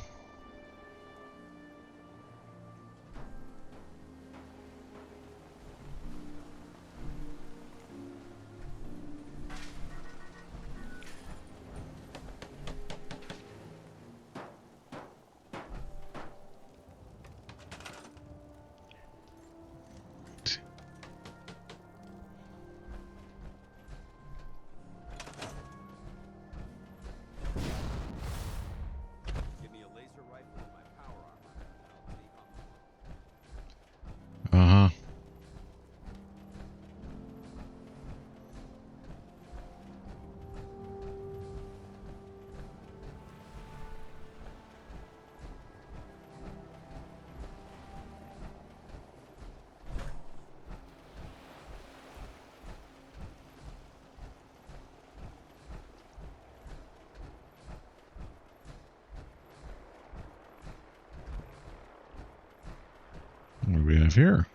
have here?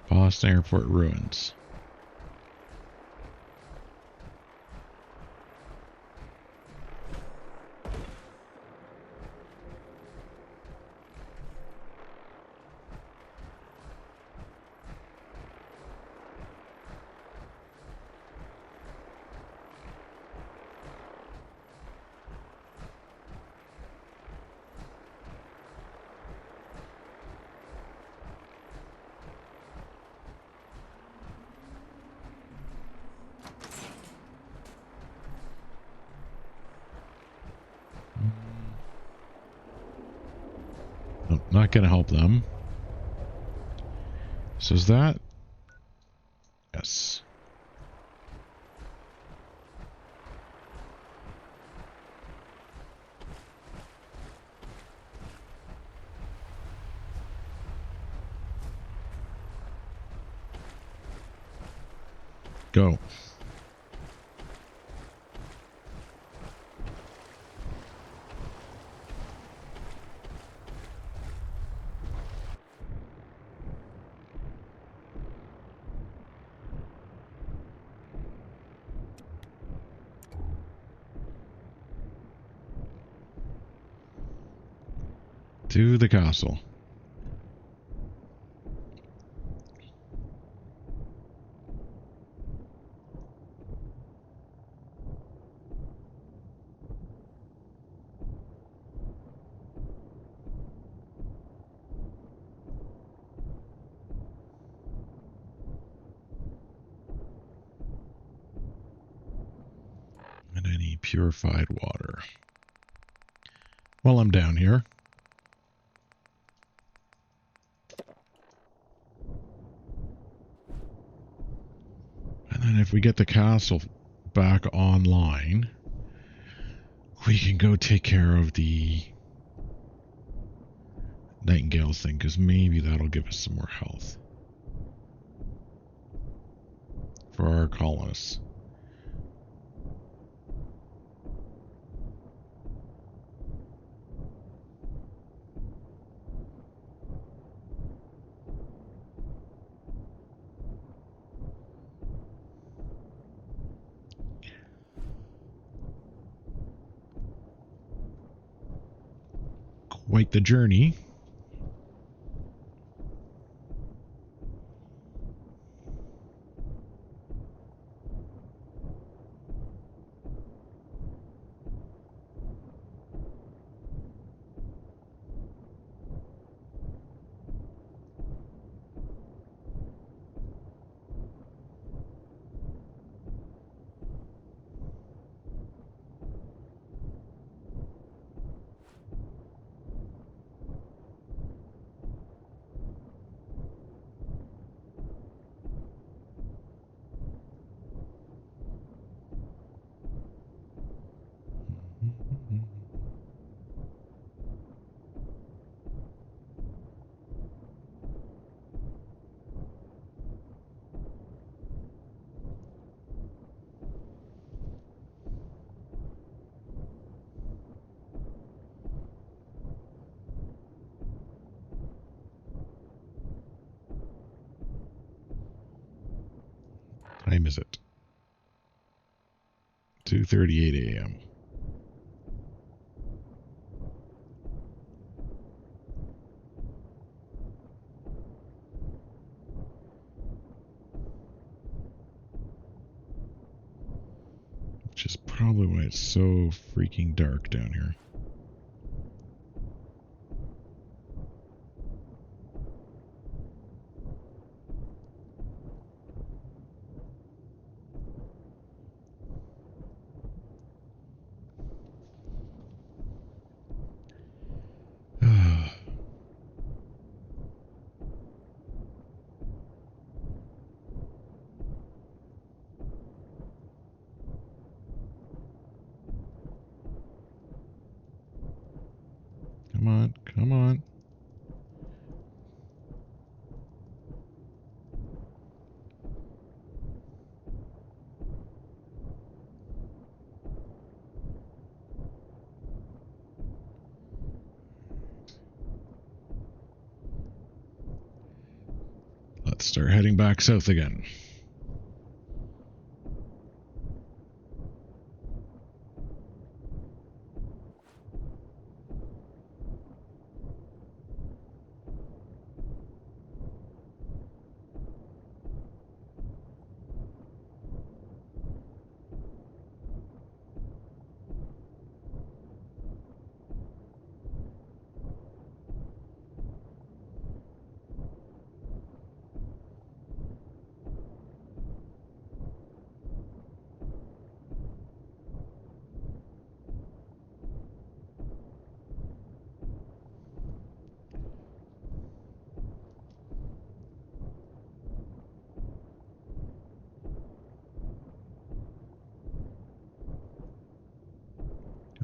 Boston Airport ruins. Nope, not going to help them. So is that? Yes. Go. To the castle. And I need purified water. While I'm down here. And then if we get the castle back online, we can go take care of the Nightingales thing, because maybe that'll give us some more health for our colonists. Quite the journey. Time is it? 2:38 a.m. Which is probably why it's so freaking dark down here. Start heading back south again.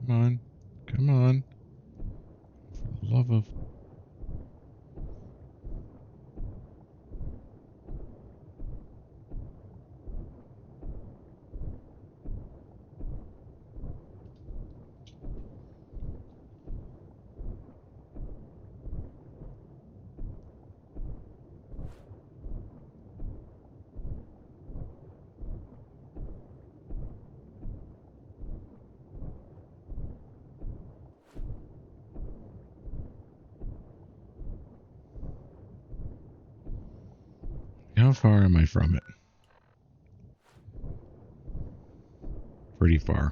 Come on. Come on. For the love of... How far am I from it? Pretty far.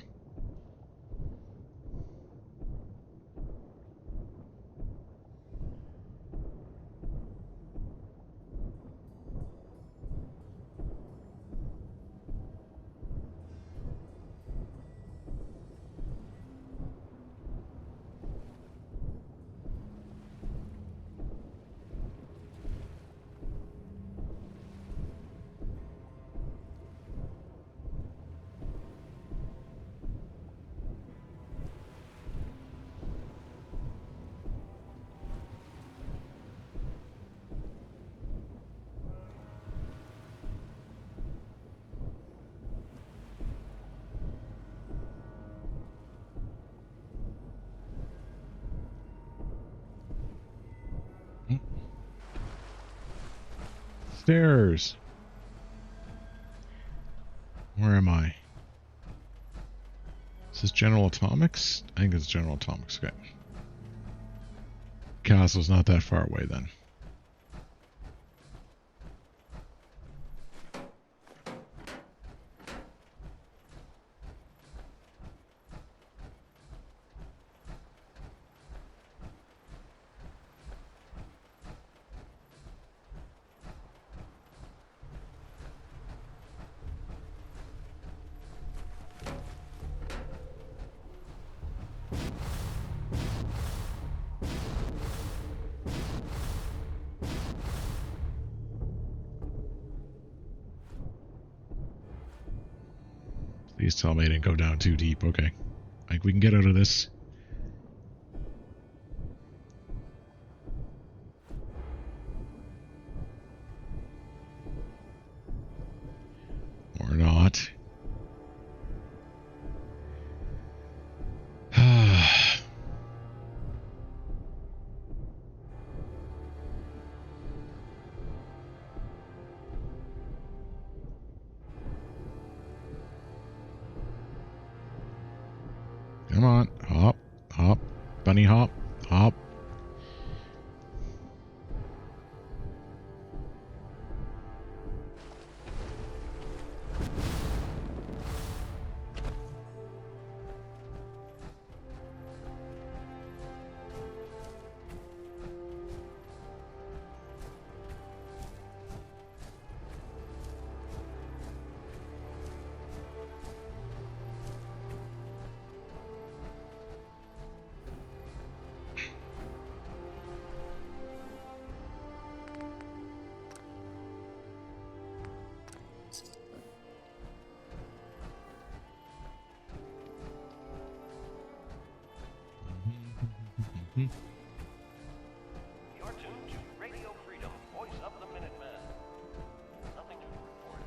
Stairs. Where am I? Is this General Atomics? I think it's General Atomics. Okay. Castle's not that far away then. Please tell me I didn't go down too deep. Okay. I think we can get out of this. Or not. Come on. Hop. Hop. Bunny hop. Hop. You're tuned to Radio Freedom, voice of the Minutemen. Nothing to report.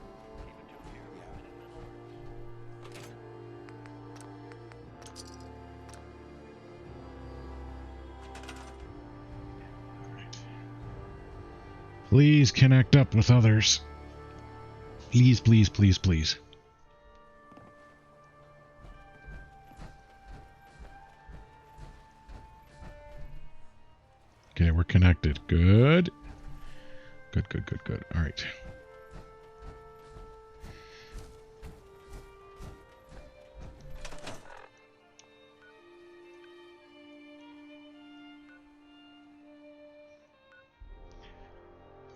Keep it tuned here for Minutemen alerts. Please connect up with others. Please, please, please, please. Okay, we're connected. Good. Good, good, good, good. All right.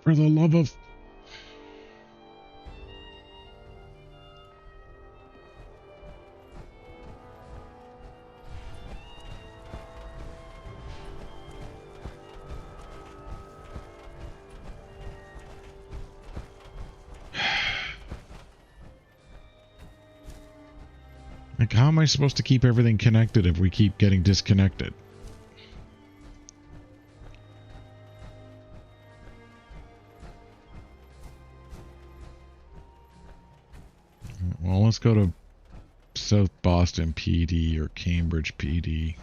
For the love of... Like, how am I supposed to keep everything connected if we keep getting disconnected? Well, let's go to South Boston PD or Cambridge PD.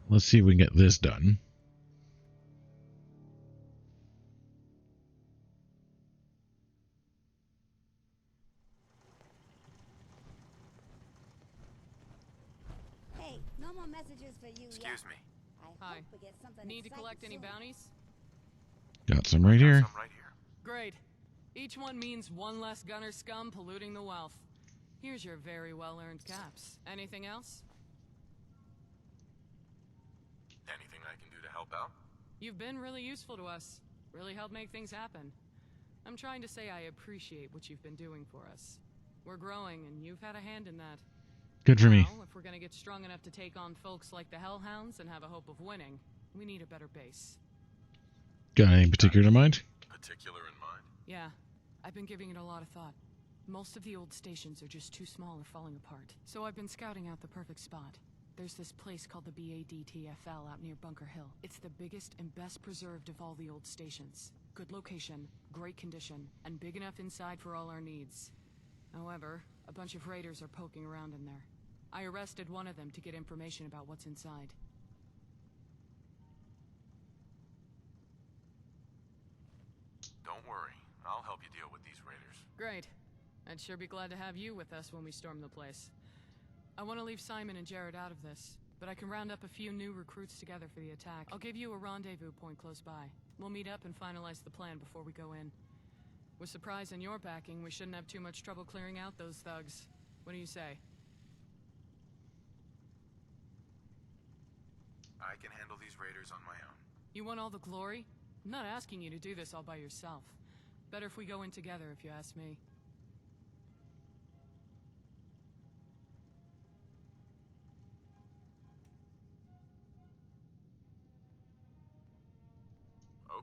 Let's see if we can get this done. Hey, no more messages for you. Excuse me. Hi. We get something Need to collect any soon. bounties? Got some right here. Some right here. Great. Each one means one less gunner scum polluting the wealth. Here's your very well-earned caps. Anything else? Anything I can do to help out? You've been really useful to us. Really helped make things happen. I'm trying to say I appreciate what you've been doing for us. We're growing, and you've had a hand in that. Good for me. Now, if we're gonna get strong enough to take on folks like the Hellhounds and have a hope of winning, we need a better base. Got anything particular in mind? Particular in mind? Yeah, I've been giving it a lot of thought. Most of the old stations are just too small or falling apart. So I've been scouting out the perfect spot. There's this place called the BADTFL out near Bunker Hill. It's the biggest and best preserved of all the old stations. Good location, great condition, and big enough inside for all our needs. However, a bunch of raiders are poking around in there. I arrested one of them to get information about what's inside. Don't worry. I'll help you deal with these raiders. Great. I'd sure be glad to have you with us when we storm the place. I want to leave Simon and Jared out of this, but I can round up a few new recruits together for the attack. I'll give you a rendezvous point close by. We'll meet up and finalize the plan before we go in. With Surprise and your backing, we shouldn't have too much trouble clearing out those thugs. What do you say? I can handle these raiders on my own. You want all the glory? I'm not asking you to do this all by yourself. Better if we go in together, if you ask me.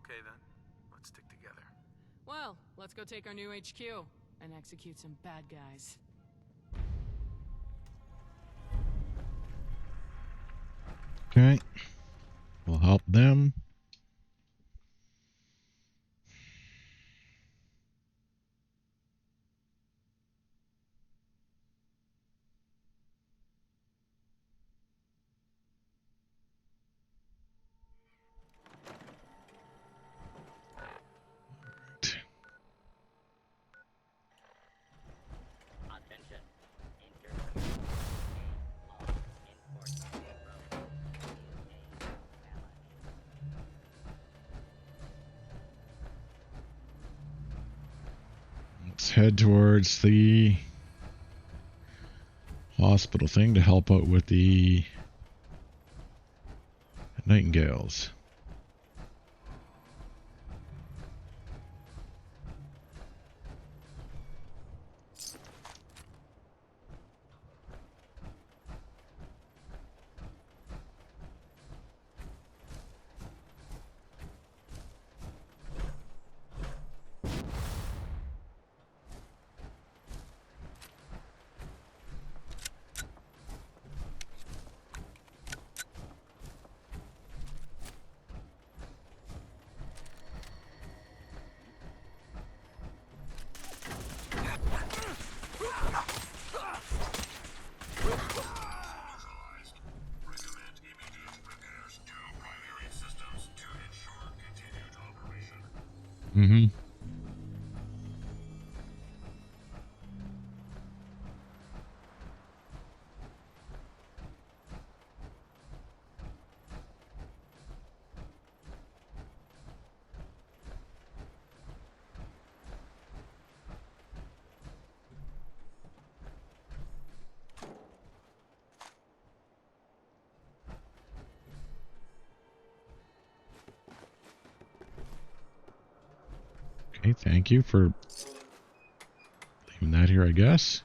Okay then. Let's stick together. Well, let's go take our new HQ and execute some bad guys. Okay. We'll help them. Attention. Enter head towards the hospital thing to help out with the Nightingales. Mm-hmm. Okay, thank you for leaving that here, I guess.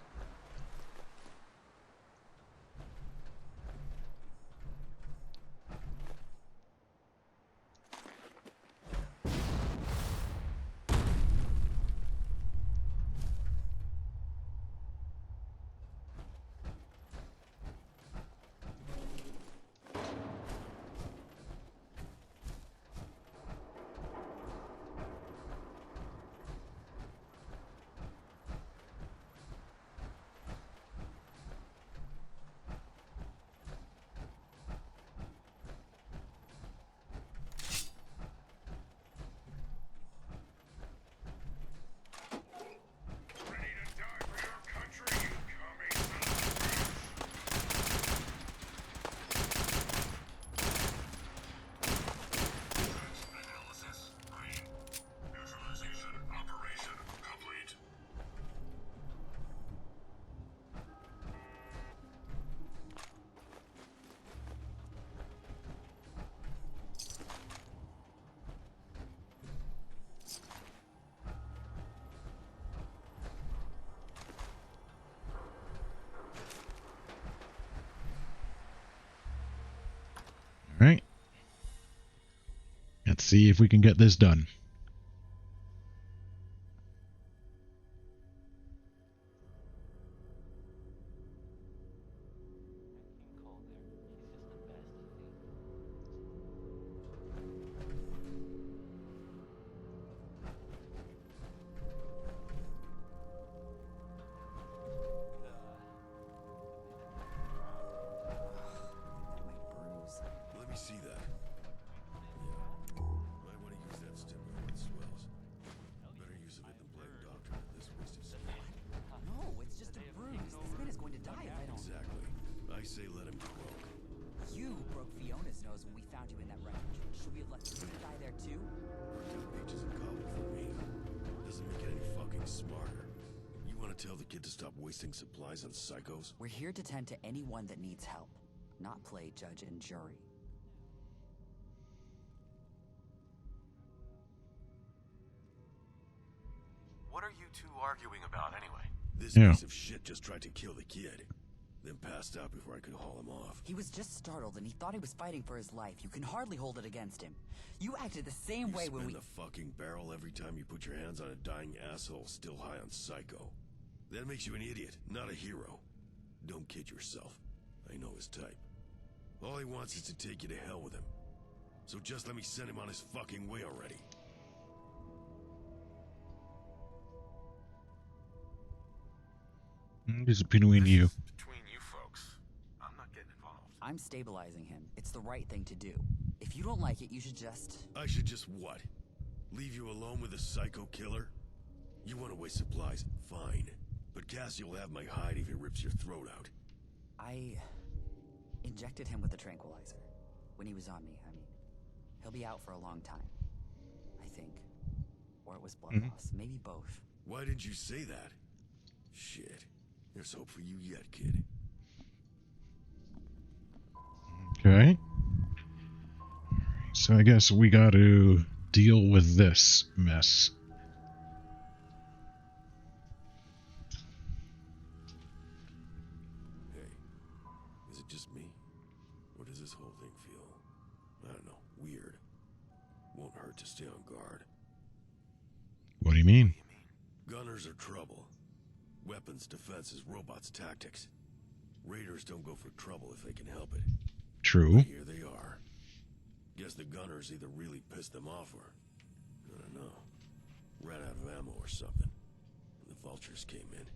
All right. Let's see if we can get this done. Let me see that. Yeah. Might want to use that stimmer when it swells. Better use of it than playing doctor with this wasted space. No, it's just a bruise. This man is going to die if I don't. Exactly. I say let him croak. You broke Fiona's nose when we found you in that wreckage. Should we have left you to die there too? Worked out beaches and cobble for me. Doesn't make it any fucking smarter. You want to tell the kid to stop wasting supplies on psychos? We're here to tend to anyone that needs help, not play judge and jury. What are you two arguing about anyway? This Yeah. piece of shit just tried to kill the kid. Then passed out before I could haul him off. He was just startled and he thought he was fighting for his life. You can hardly hold it against him. You acted the same way when we— spin the fucking barrel every time you put your hands on a dying asshole still high on psycho. That makes you an idiot, not a hero. Don't kid yourself. I know his type. All he wants is to take you to hell with him. So just let me send him on his fucking way already. This is between you. Between you folks. I'm not getting involved. I'm stabilizing him. It's the right thing to do. If you don't like it, you should just— I should just what? Leave you alone with a psycho killer? You want to waste supplies? Fine. But Cassie will have my hide if he rips your throat out. I injected him with a tranquilizer when he was on me. I mean, he'll be out for a long time, I think. Or it was blood loss, maybe both. Why didn't you say that? Shit. There's hope for you yet, kid. Okay. So I guess we got to deal with this mess. Hey, is it just me? Or does this whole thing feel, I don't know, weird? Won't hurt to stay on guard. What do you mean? Gunners are trouble. Weapons, defenses, robots, tactics. Raiders don't go for trouble if they can help it. True. But here they are. Guess the gunners either really pissed them off or, I don't know, ran out of ammo or something. And the vultures came in.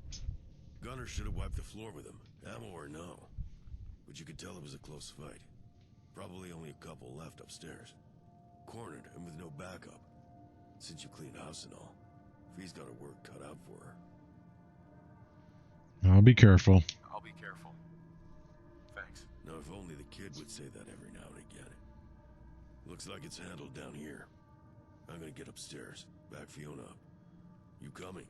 Gunners should have wiped the floor with them, ammo or no. But you could tell it was a close fight. Probably only a couple left upstairs. Cornered and with no backup. Since you cleaned house and all, Fee's got her work cut out for her. I'll be careful. I'll be careful. Thanks. Now, if only the kid would say that every now and again. Looks like it's handled down here. I'm gonna get upstairs, back Fiona up. You coming?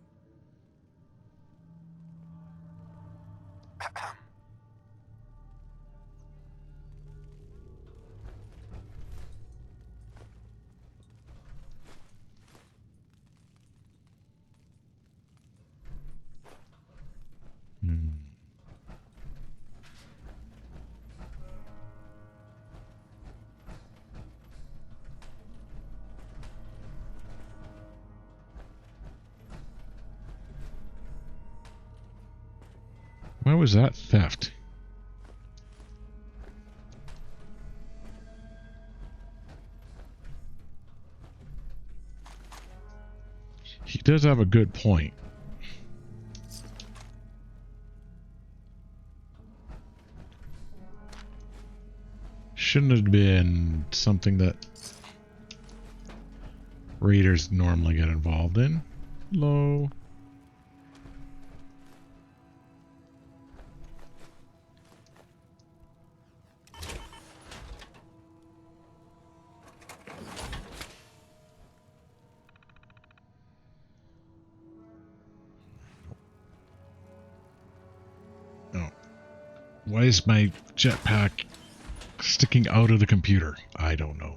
Why was that theft? He does have a good point. Shouldn't have been something that raiders normally get involved in. Low. Why is my jetpack sticking out of the computer? I don't know.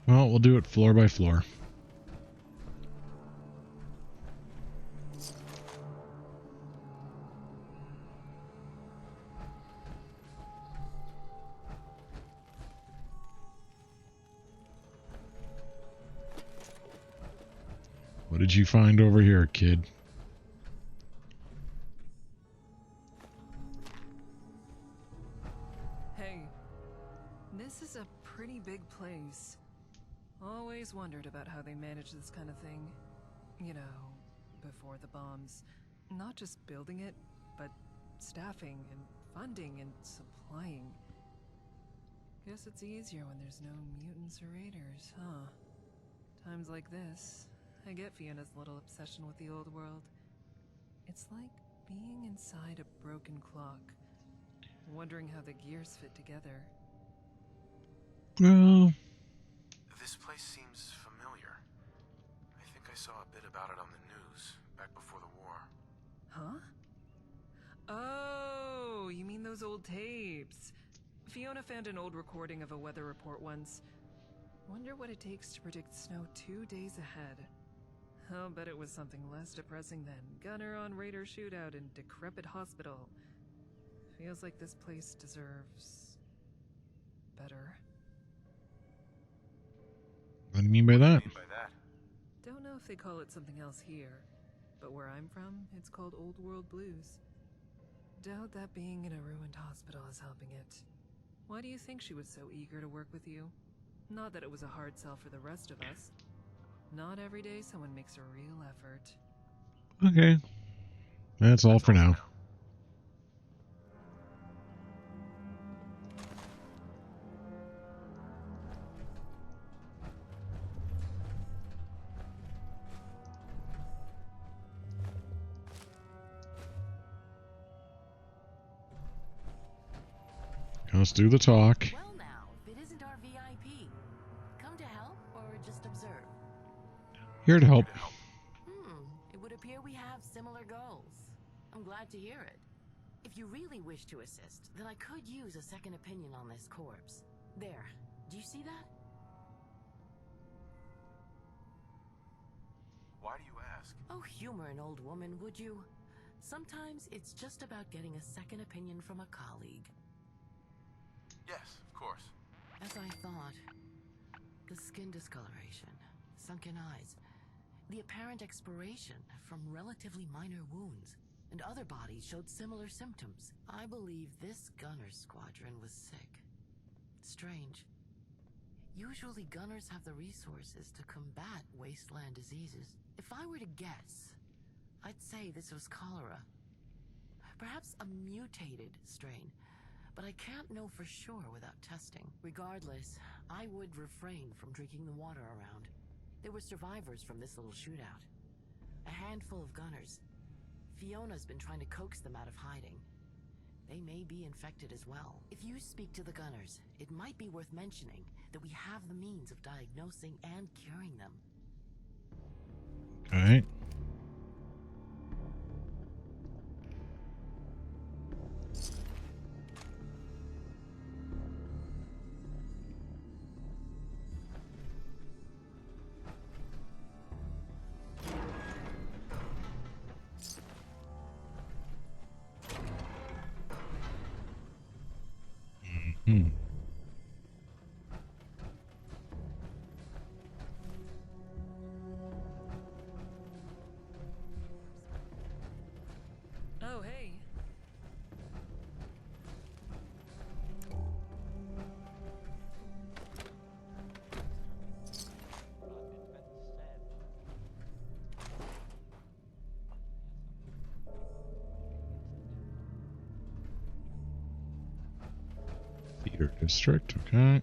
Well, we'll do it floor by floor. What did you find over here, kid? Hey, this is a pretty big place. Always wondered about how they manage this kind of thing. You know, before the bombs. Not just building it, but staffing and funding and supplying. Guess it's easier when there's no mutants or raiders, huh? Times like this, I get Fiona's little obsession with the old world. It's like being inside a broken clock, wondering how the gears fit together. Well, This place seems familiar. I think I saw a bit about it on the news back before the war. Huh? Oh, you mean those old tapes? Fiona found an old recording of a weather report once. Wonder what it takes to predict snow 2 days ahead. I'll bet it was something less depressing than gunner on raider shootout in decrepit hospital. Feels like this place deserves better. what do you mean by that? Don't know if they call it something else here, but where I'm from, it's called Old World Blues. Doubt that being in a ruined hospital is helping it. Why do you think she was so eager to work with you? Not that it was a hard sell for the rest of us. Not every day someone makes a real effort. Okay. That's all for now. Let's do the talk. Well now, if it isn't our VIP. Come to help or just observe? Here to help. It would appear we have similar goals. I'm glad to hear it. If you really wish to assist, then I could use a second opinion on this corpse. There. Do you see that? Why do you ask? Oh, humor an old woman, would you? Sometimes it's just about getting a second opinion from a colleague. Yes, of course. As I thought. The skin discoloration, sunken eyes, the apparent expiration from relatively minor wounds, and other bodies showed similar symptoms. I believe this gunner's squadron was sick. Strange. Usually gunners have the resources to combat wasteland diseases. If I were to guess, I'd say this was cholera. Perhaps a mutated strain, but I can't know for sure without testing. Regardless, I would refrain from drinking the water around. There were survivors from this little shootout. A handful of gunners. Fiona's been trying to coax them out of hiding. They may be infected as well. If you speak to the gunners, it might be worth mentioning that we have the means of diagnosing and curing them. All right. Oh, hey. Theater district, okay.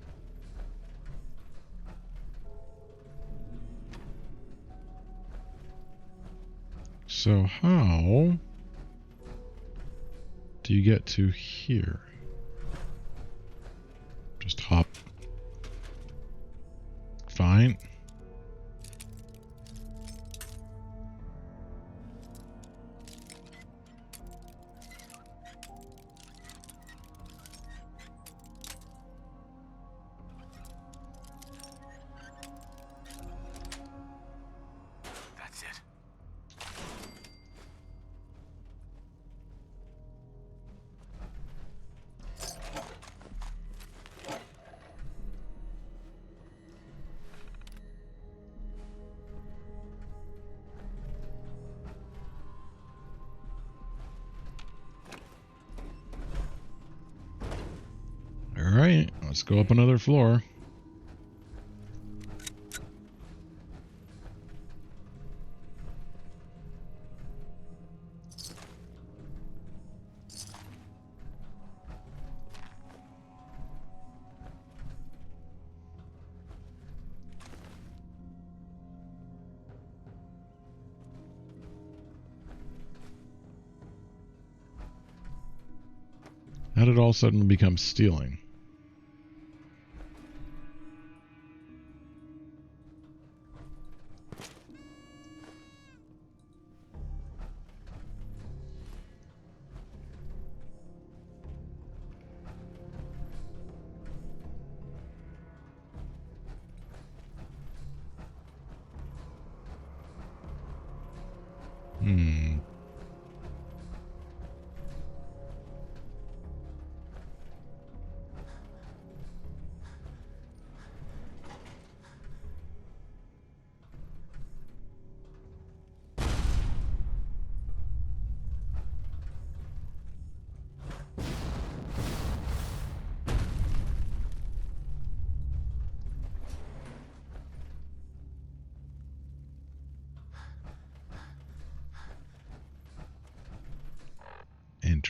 So how do you get to here? Just hop. Fine. That's it. All right, let's go up another floor. How did it all suddenly become stealing?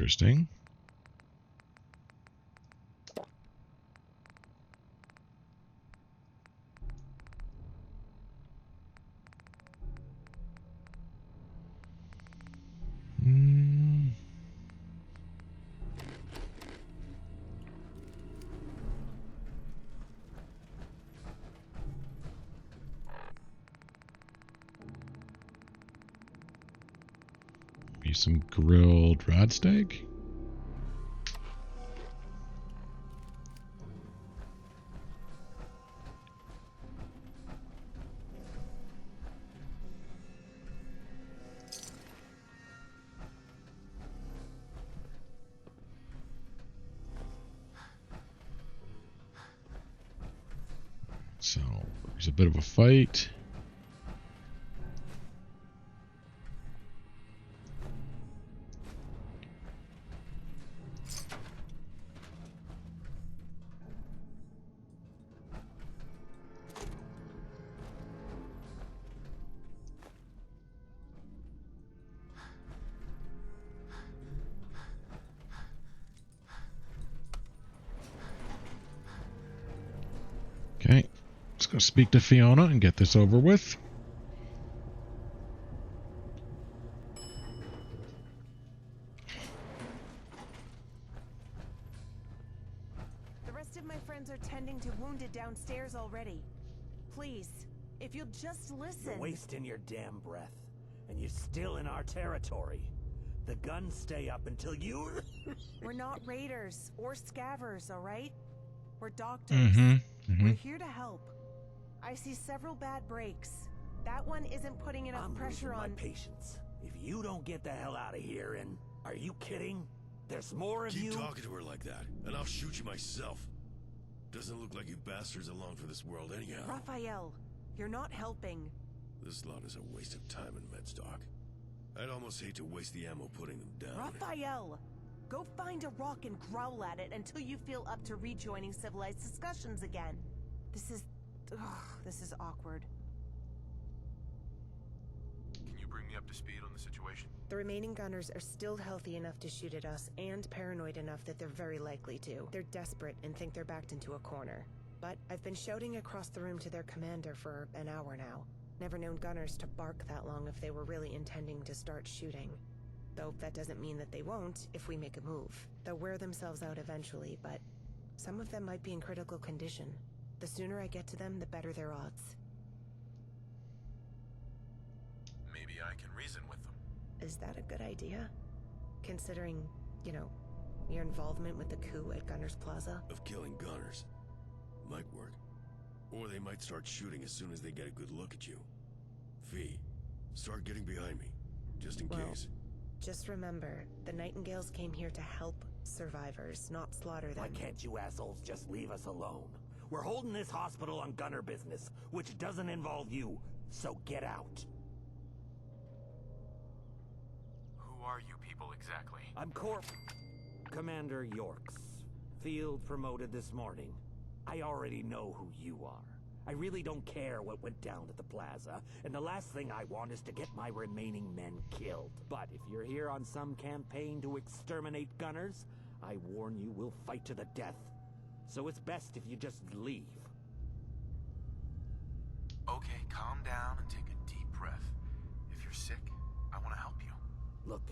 interesting. Maybe some grilled rod steak? So, there's a bit of a fight. Okay, let's go speak to Fiona and get this over with. The rest of my friends are tending to wounded downstairs already. Please, if you'll just listen. You're wasting your damn breath, and you're still in our territory. The guns stay up until you... We're not raiders or scavvers, all right? We're doctors. We're here to help. I see several bad breaks. That one isn't putting enough pressure on... my patience. If you don't get the hell out of here, and... Are you kidding? There's more of you? Keep talking to her like that, and I'll shoot you myself. Doesn't look like you bastards are long for this world anyhow. Raphael, you're not helping. This lot is a waste of time in Medstock. I'd almost hate to waste the ammo putting them down. Raphael! Go find a rock and growl at it until you feel up to rejoining civilized discussions again. This is awkward. Can you bring me up to speed on the situation? The remaining gunners are still healthy enough to shoot at us and paranoid enough that they're very likely to. They're desperate and think they're backed into a corner. But I've been shouting across the room to their commander for an hour now. Never known gunners to bark that long if they were really intending to start shooting. Though that doesn't mean that they won't if we make a move. They'll wear themselves out eventually, but some of them might be in critical condition. The sooner I get to them, the better their odds. Maybe I can reason with them. Is that a good idea? Considering, you know, your involvement with the coup at Gunners Plaza? Of killing gunners. Might work. Or they might start shooting as soon as they get a good look at you. Fee, start getting behind me, just in case. Just remember, the Nightingales came here to help survivors, not slaughter them. Why can't you assholes just leave us alone? We're holding this hospital on gunner business, which doesn't involve you, so get out. Who are you people exactly? I'm Commander Yorks. Field promoted this morning. I already know who you are. I really don't care what went down at the plaza, and the last thing I want is to get my remaining men killed. But if you're here on some campaign to exterminate gunners, I warn you we'll fight to the death. So it's best if you just leave. Okay, calm down and take a deep breath. If you're sick, I want to help you. Look,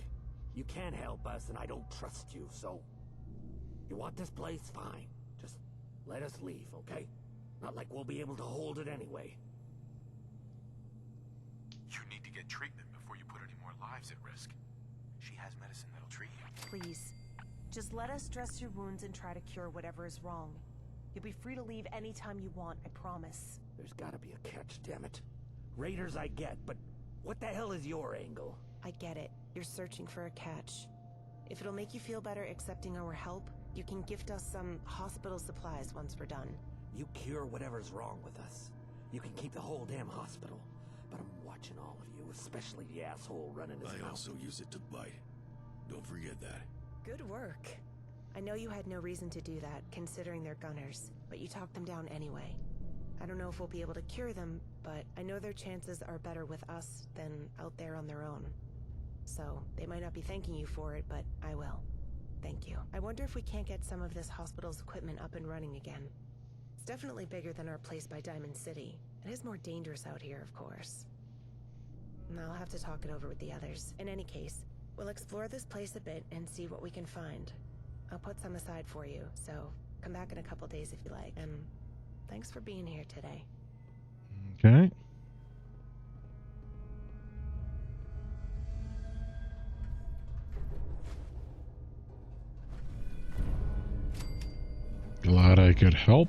you can't help us and I don't trust you, so... You want this place? Fine. Just let us leave, okay? Not like we'll be able to hold it anyway. You need to get treatment before you put any more lives at risk. She has medicine that'll treat you. Please, just let us dress your wounds and try to cure whatever is wrong. You'll be free to leave anytime you want, I promise. There's gotta be a catch, damn it. Raiders I get, but what the hell is your angle? I get it. You're searching for a catch. If it'll make you feel better accepting our help, you can gift us some hospital supplies once we're done. You cure whatever's wrong with us. You can keep the whole damn hospital. But I'm watching all of you, especially the asshole running his mouth. I also use it to bite. Don't forget that. Good work. I know you had no reason to do that, considering they're gunners, but you talked them down anyway. I don't know if we'll be able to cure them, but I know their chances are better with us than out there on their own. So, they might not be thanking you for it, but I will. Thank you. I wonder if we can't get some of this hospital's equipment up and running again. It's definitely bigger than our place by Diamond City. It is more dangerous out here, of course. I'll have to talk it over with the others. In any case, we'll explore this place a bit and see what we can find. I'll put some aside for you, so come back in a couple days if you like. And thanks for being here today. Okay. Glad I could help.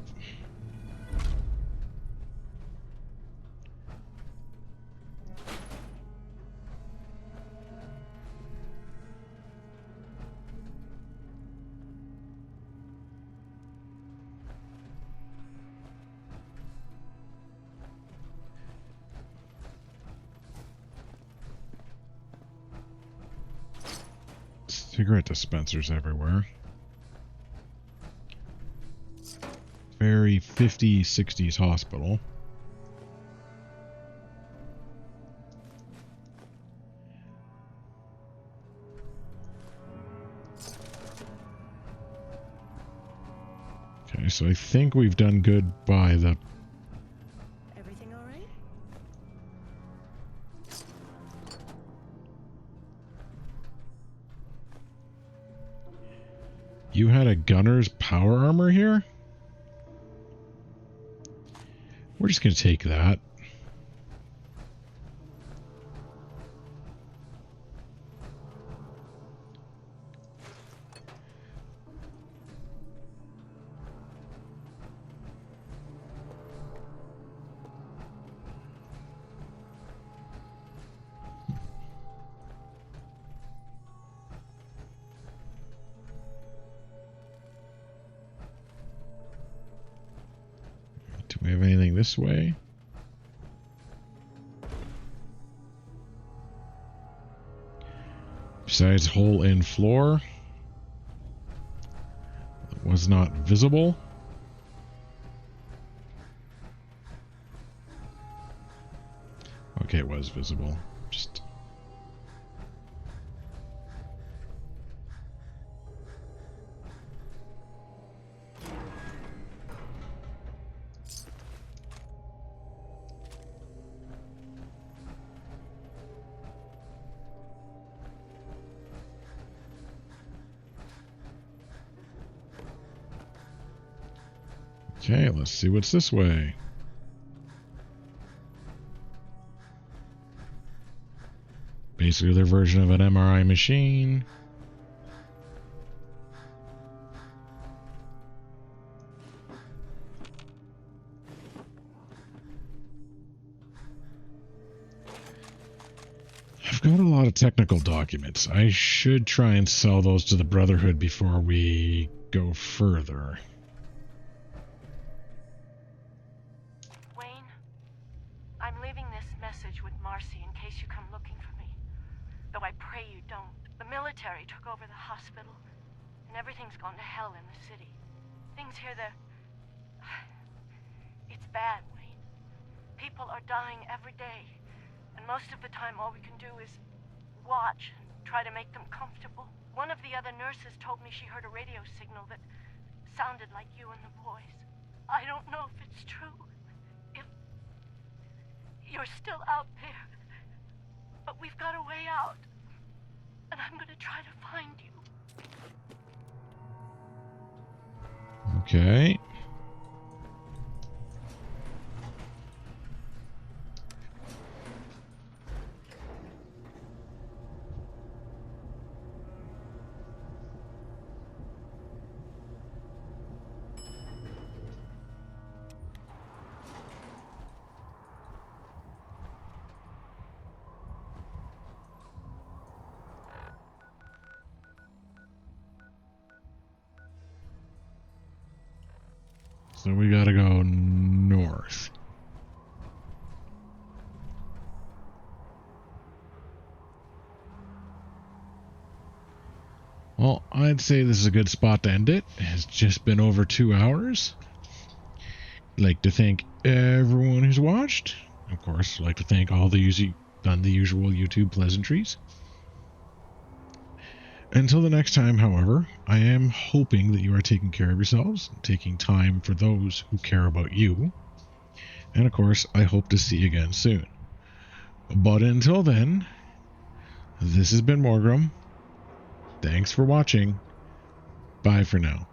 Cigarette dispensers everywhere. Very 50s, 60s hospital. Okay, so I think we've done good by the... Everything all right? You had a gunner's power armor here? We're just going to take that. Do we have anything this way? Besides hole in floor that was not visible. Okay, it was visible. Just okay, let's see what's this way. Basically their version of an MRI machine. I've got a lot of technical documents. I should try and sell those to the Brotherhood before we go further. Wayne, I'm leaving this message with Marcy in case you come looking for me. Though I pray you don't. The military took over the hospital, and everything's gone to hell in the city. Things here, it's bad, Wayne. People are dying every day, and most of the time all we can do is watch and try to make them comfortable. One of the other nurses told me she heard a radio signal that sounded like you and the boys. I don't know if it's true, if you're still out there, but we've got a way out, and I'm gonna try to find you. Okay. So we gotta go north. Well, I'd say this is a good spot to end it. It's just been over 2 hours. I'd like to thank everyone who's watched. Of course, I'd like to thank all the usual YouTube pleasantries. Until the next time, however, I am hoping that you are taking care of yourselves, taking time for those who care about you, and of course, I hope to see you again soon. But until then, this has been Mhorgrimm. Thanks for watching. Bye for now.